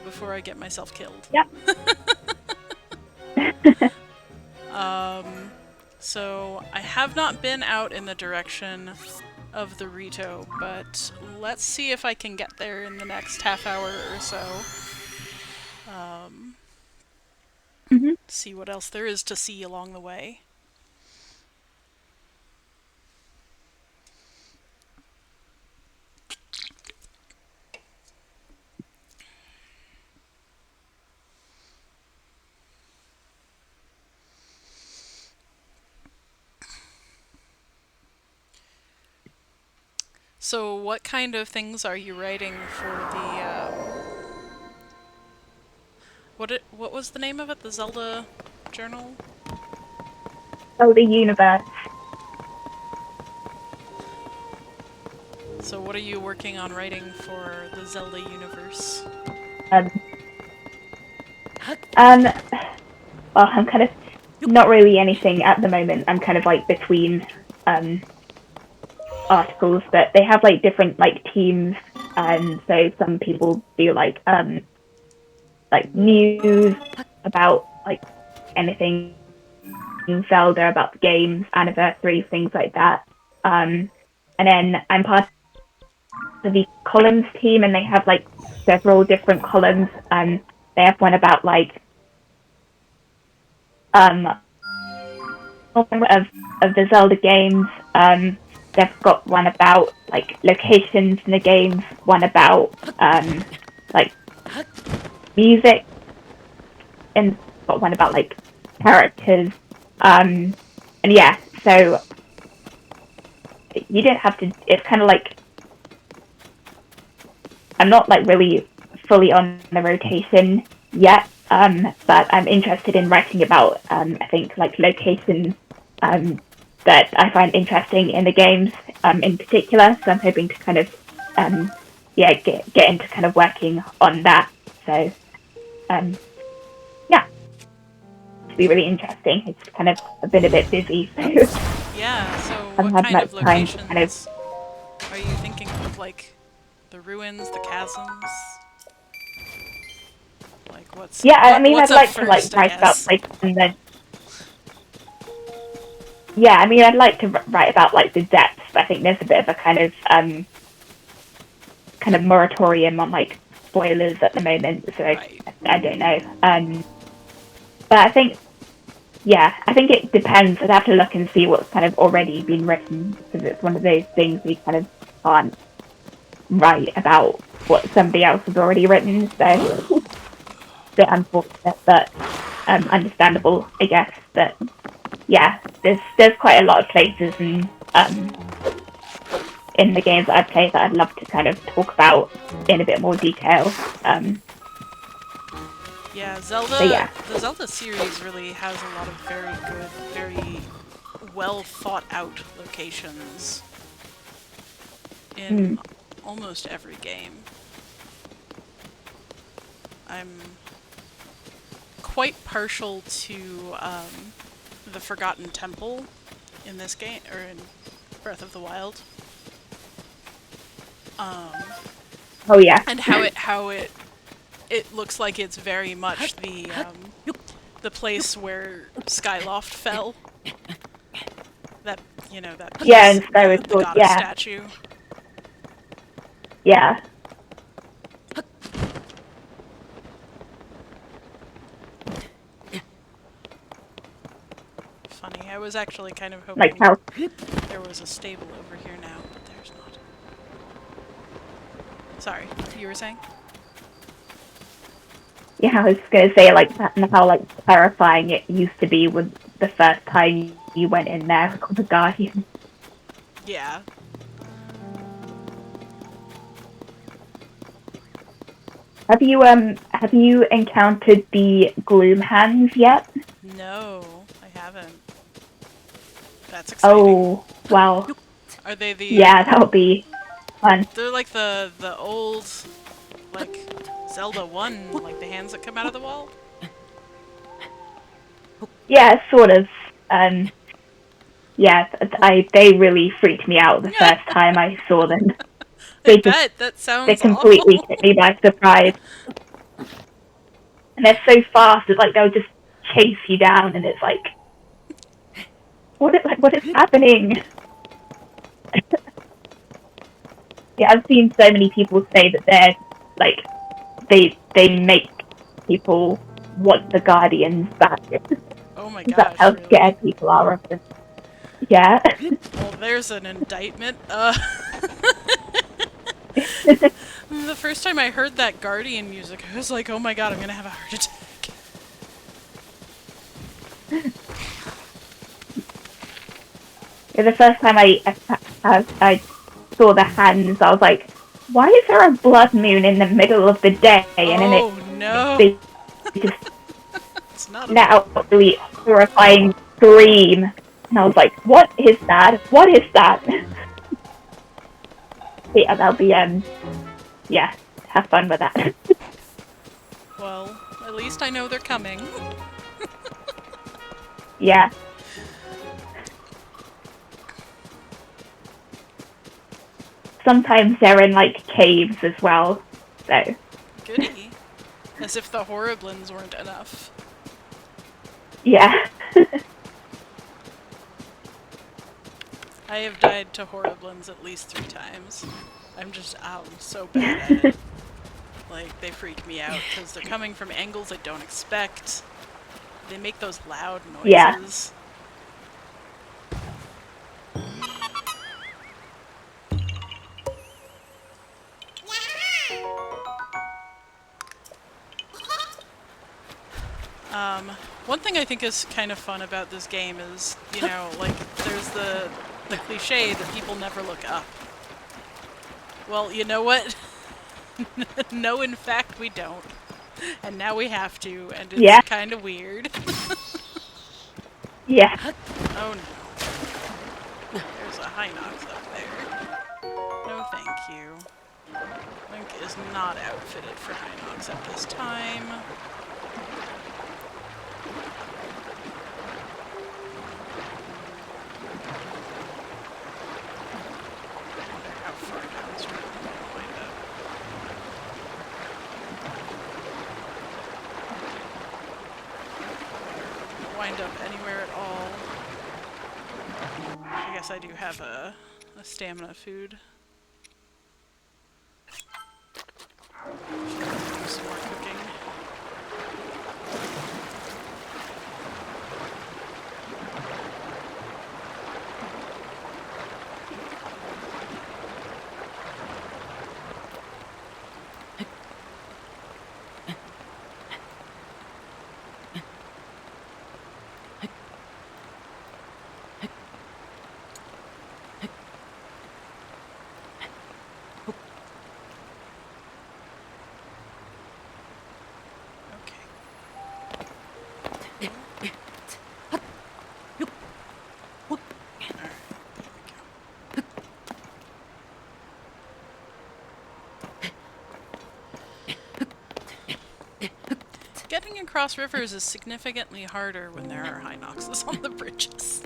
before I get myself killed. Yep. So I have not been out in the direction of the Rito, but let's see if I can get there in the next half hour or so. See what else there is to see along the way. So what kind of things are you writing for the, what was the name of it? The Zelda journal? Oh, the universe. So what are you working on writing for the Zelda universe? Well, I'm kind of not really anything at the moment. I'm kind of like between articles, but they have like different like teams, and so some people do like news about like anything Zelda, about the games, anniversaries, things like that. And then I'm part of the columns team, and they have like several different columns. They have one about like of the Zelda games. They've got one about like locations in the games, one about like music, and got one about like characters. And yeah, so you don't have to. It's kind of like I'm not like really fully on the rotation yet, but I'm interested in writing about I think like locations that I find interesting in the games in particular. So I'm hoping to kind of get into kind of working on that. So yeah, it'll be really interesting. It's kind of been a bit busy, so Yeah, so haven't what had kind of much time to kind of. locations are you thinking of? Like the ruins, the chasms? Like what's Yeah, I mean, what's I'd up like to like first, I write about guess. like and then. Yeah, I mean, I'd like to write about like the depths. But I think there's a bit of a kind of moratorium on like spoilers at the moment, so Right. I don't know. But I think, yeah, I think it depends. I'd have to look and see what's kind of already been written, because it's one of those things we kind of can't write about what somebody else has already written. So it's a bit unfortunate, but understandable, I guess. But yeah, there's quite a lot of places and in the games that I've played that I'd love to kind of talk about in a bit more detail. Yeah, Zelda. So yeah. The Zelda series really has a lot of very good, very well thought out locations in almost every game. I'm quite partial to the Forgotten Temple in this game, or in Breath of the Wild. Oh yeah. And how it looks like it's very much the place where Skyloft fell. That that piece, Yeah, and Skyward the Sword. goddess Yeah, statue. yeah. Funny, I was actually kind of Like hoping how. there was a stable over here now, but there's not. Sorry, you were saying? Yeah, I was gonna say like that, and how like terrifying it used to be when the first time you went in there with the Guardian. Yeah. have you encountered the gloom hands yet? No, I haven't. That's exciting. Oh, well, Are they the yeah, that'll be fun. they're like the old like Zelda 1, like the hands that come out of the wall? Yeah, sort of. Um, yeah, they really freaked me out the first time I saw them. I They bet that they sounds completely awful. took me by surprise, and they're so fast. It's like they'll just chase you down, and it's like, what is happening? Yeah, I've seen so many people say that they're like they make people want the Guardians back. Oh my That's gosh, how really? scared people are of them. Yeah. Well, there's an indictment. The first time I heard that Guardian music, I was like, oh my god, I'm gonna have a heart attack. The first time I saw the hands, I was like, why is there a blood moon in the middle of the day? And then Oh no! they just It's not a let blood out moon. a really horrifying scream. And I was like, what is that? What is that? Yeah, that'll be, yeah, have fun with that. Well, at least I know they're coming. Yeah. Sometimes they're in, like, caves as well, so. Goody. As if the Horriblins weren't enough. Yeah. I have died to Horriblins at least 3 times. I'm so bad at it. Like, they freak me out because they're coming from angles I don't expect. They make those loud Yeah. noises. One thing I think is kind of fun about this game is, you know, like, there's the cliche that people never look up. Well, you know what? No, in fact, we don't. And now we have to, and it's Yeah. kind of weird. Yeah. Oh no. There's a Hinox up there. No thank you. Link is not outfitted for Hinox at this time. How far downstream will I wind up? Wind up anywhere at all. I guess I do have a stamina food. Do some more cooking. Getting across rivers is significantly harder when there are Hinoxes on the bridges.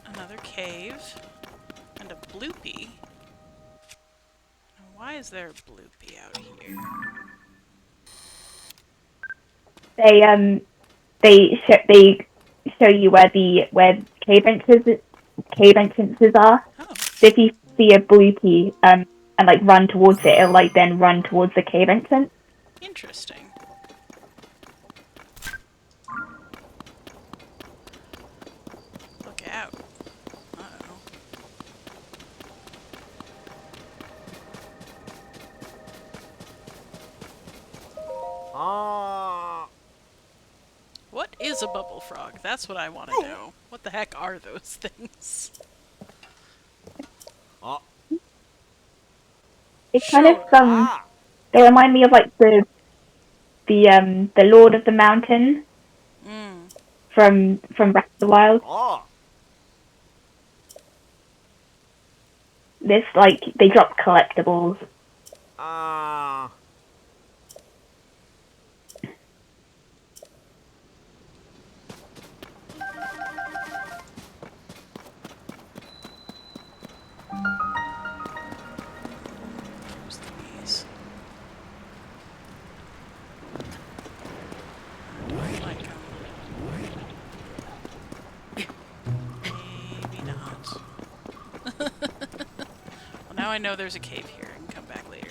Another cave. And a bloopy. Now, why is there a bloopy out here? They show you where cave entrances are. Oh, So if you see a bloopy and like run towards it, it'll like then run towards the cave entrance. interesting. Look out. Uh-oh. Ah. What is a bubble frog? That's what I want to know. What the heck are those things? Ah. It kind of Sure. Ah. they remind me of like the Lord of the Mountain Mm. from Breath of the Wild. Ah. This like they drop collectibles. Ah. Here's the bees. Do I like them? Maybe not. Well, now I know there's a cave here. I can come back later.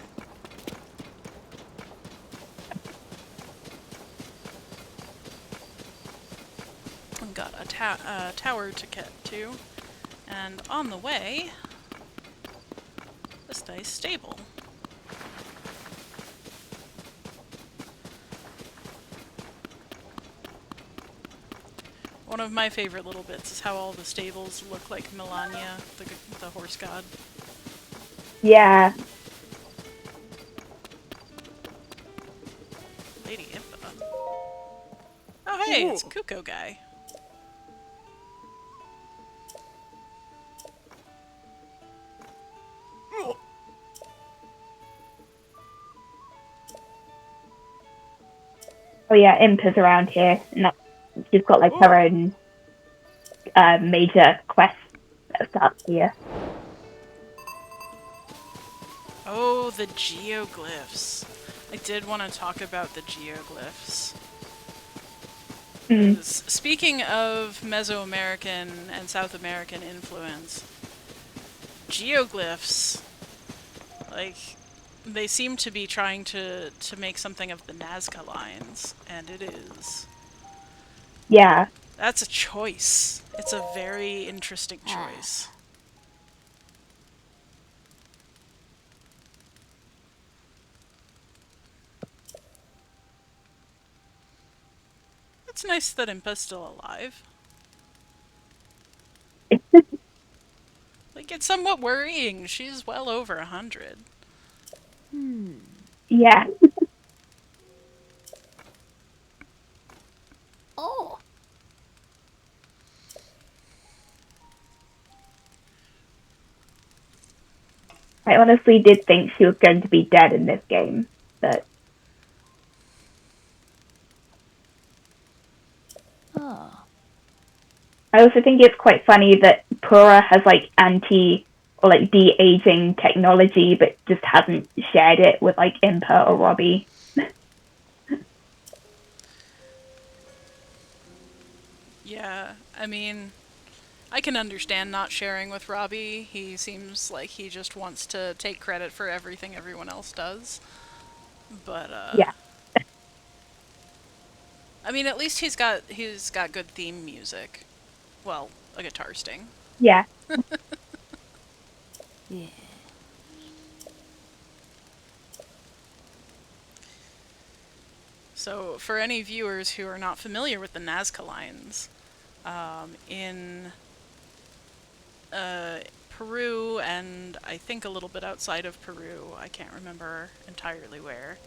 I've got a tower to get to. And on the way, this nice stable. One of my favorite little bits is how all the stables look like Melania, the horse god. Yeah, Lady Impa. Oh hey, it's Kuko guy. oh yeah, Impa's around here, and she's got like her own major quest that starts here. Oh, the geoglyphs. I did want to talk about the geoglyphs. Mm. 'Cause speaking of Mesoamerican and South American influence, geoglyphs, like, they seem to be trying to make something of the Nazca lines, and it is. Yeah, That's a choice. It's a very interesting choice. It's nice that Impa's still alive. Like, it's somewhat worrying. She's well over 100. yeah. Oh. I honestly did think she was going to be dead in this game, but Oh. I also think it's quite funny that Pura has like anti or like de-aging technology, but just hasn't shared it with like Impa or Robbie. Yeah, I mean, I can understand not sharing with Robbie. He seems like he just wants to take credit for everything everyone else does. But Yeah, I mean, at least he's got good theme music. Well, a guitar sting. yeah, Yeah. So, for any viewers who are not familiar with the Nazca lines, in Peru and I think a little bit outside of Peru, I can't remember entirely where,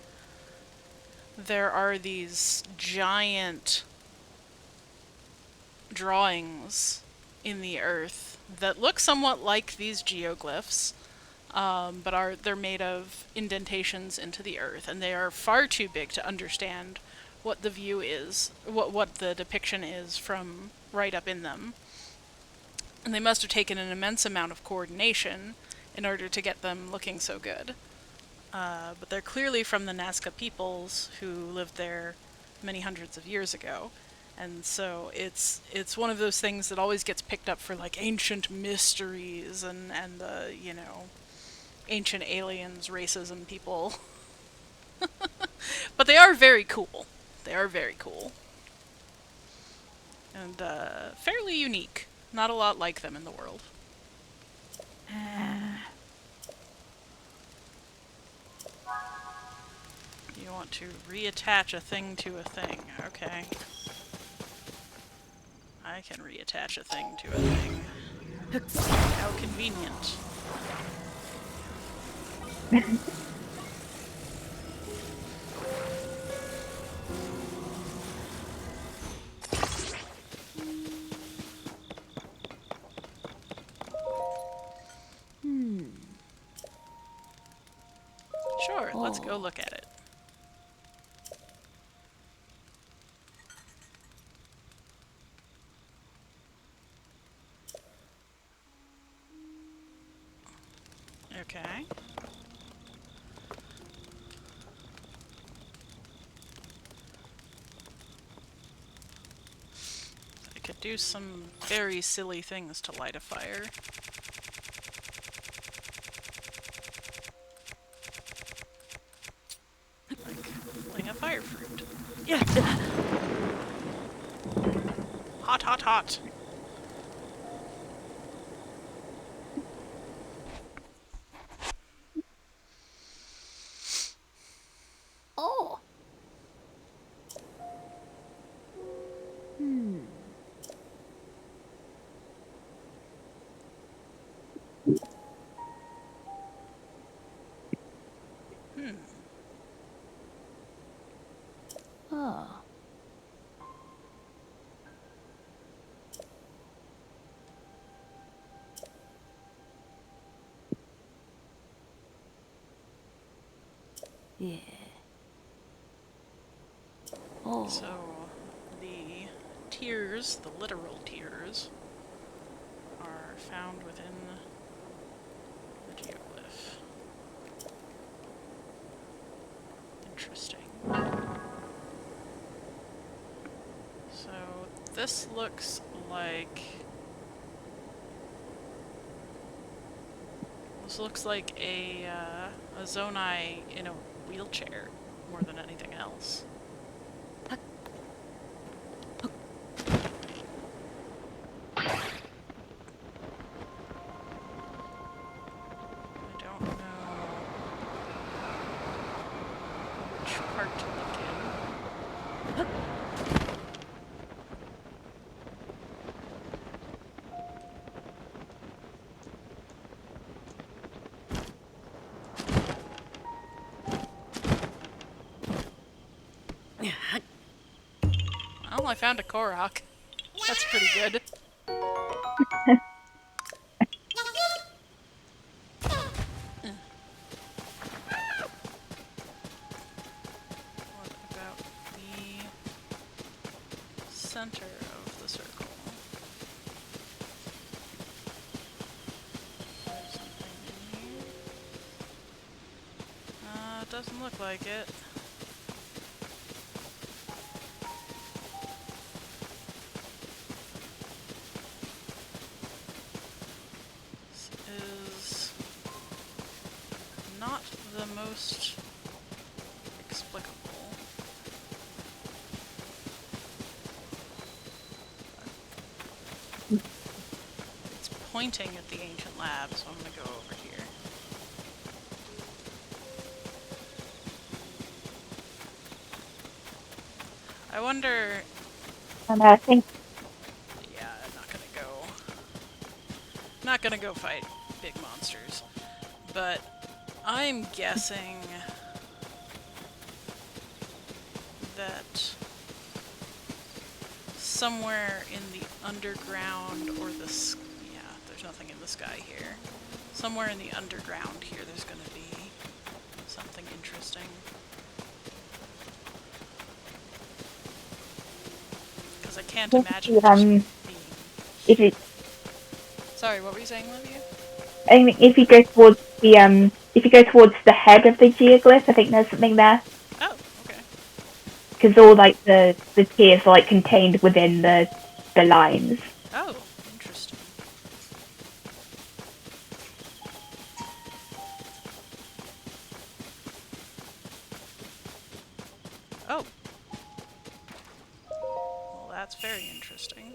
there are these giant drawings in the earth that look somewhat like these geoglyphs, but they're made of indentations into the earth, and they are far too big to understand what the view is, what the depiction is from right up in them. And they must have taken an immense amount of coordination in order to get them looking so good. But they're clearly from the Nazca peoples who lived there many hundreds of years ago. And so it's one of those things that always gets picked up for like ancient mysteries and the, ancient aliens, racism people. But they are very cool. They are very cool. And fairly unique. Not a lot like them in the world. You want to reattach a thing to a thing. Okay. I can reattach a thing to a thing. How convenient. Sure, let's go look at it. Okay. I could do some very silly things to light a fire. Like pulling a fire fruit. Yeah. Hot, hot, hot. Oh. Hmm. Oh. Yeah. Oh. So, the tears, the literal tears, are found within the geoglyph. Interesting. So, this looks like... This looks like a Zonai in a wheelchair, more than anything else. I don't know which part to look in. Well, I found a Korok. That's pretty good. What about the center of the circle? There's something in here. It doesn't look like it. This is not the most explicable. It's pointing at the ancient lab, so I'm gonna go over here. I wonder... And I think Yeah, I'm not gonna go... Not gonna go fight big monsters. But I'm guessing that somewhere in the underground or the... Yeah, there's nothing in the sky here. Somewhere in the underground here there's gonna be something interesting. Because I can't imagine just being... if it, Sorry, what were you saying, Livia? I mean, if you go towards the head of the geoglyph, I think there's something there. Oh, okay. Because all like the tiers are like contained within the lines. Oh, interesting. Oh. Well, that's very interesting.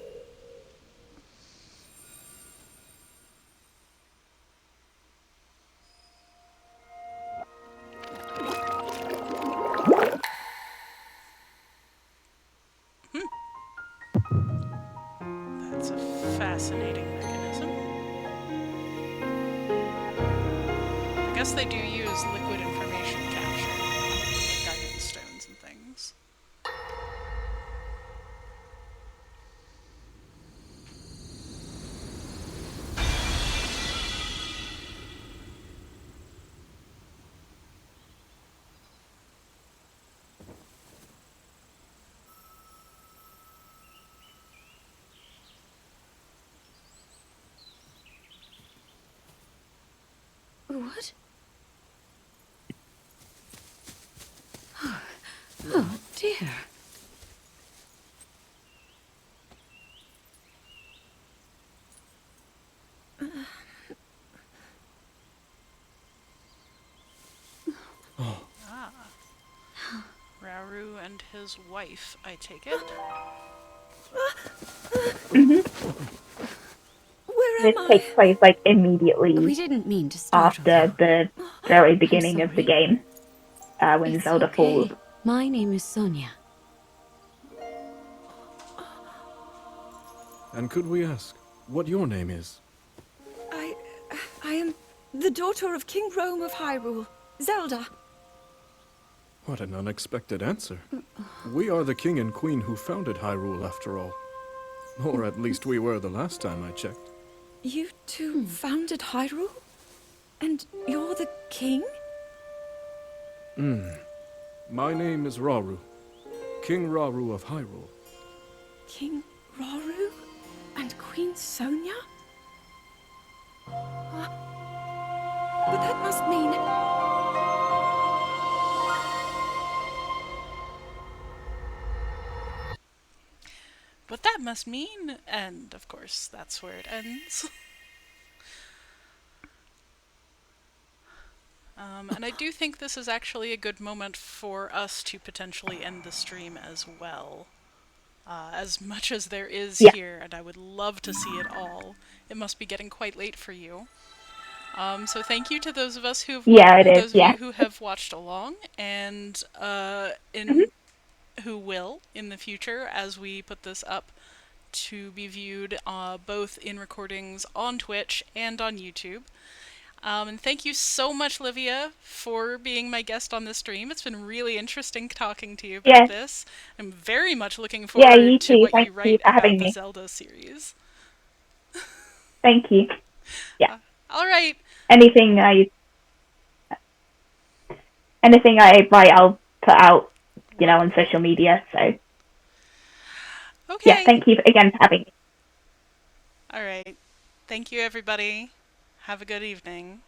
fascinating mechanism. I guess they do use liquid information capture, like guidance stones and things. What? Oh, dear. Rauru and his wife, I take it. Where This am I? takes place like immediately We didn't mean to start after the very beginning of the sorry. game, when It's Zelda falls. okay. My name is Sonia. And could we ask what your name is? I am the daughter of King Rome of Hyrule, Zelda. What an unexpected answer. We are the king and queen who founded Hyrule, after all. Or at least we were the last time I checked. You two founded Hyrule? And you're the king? My name is Rauru, King Rauru of Hyrule. King Rauru? And Queen Sonia? But that must mean... But that must mean, and of course, that's where it ends. And I do think this is actually a good moment for us to potentially end the stream as well. As much as there is here, and I would love to see it all, it must be getting quite late for you. So thank you to those of us who've those of you who have watched along, and who will in the future as we put this up to be viewed both in recordings on Twitch and on YouTube. And thank you so much, Livia, for being my guest on this stream. It's been really interesting talking to you about this. I'm very much looking forward to what you write about the Zelda series. Thank you. Yeah. All right. Anything I write, I'll put out, on social media. So. Okay. Yeah. Thank you again for having me. All right. Thank you, everybody. Have a good evening.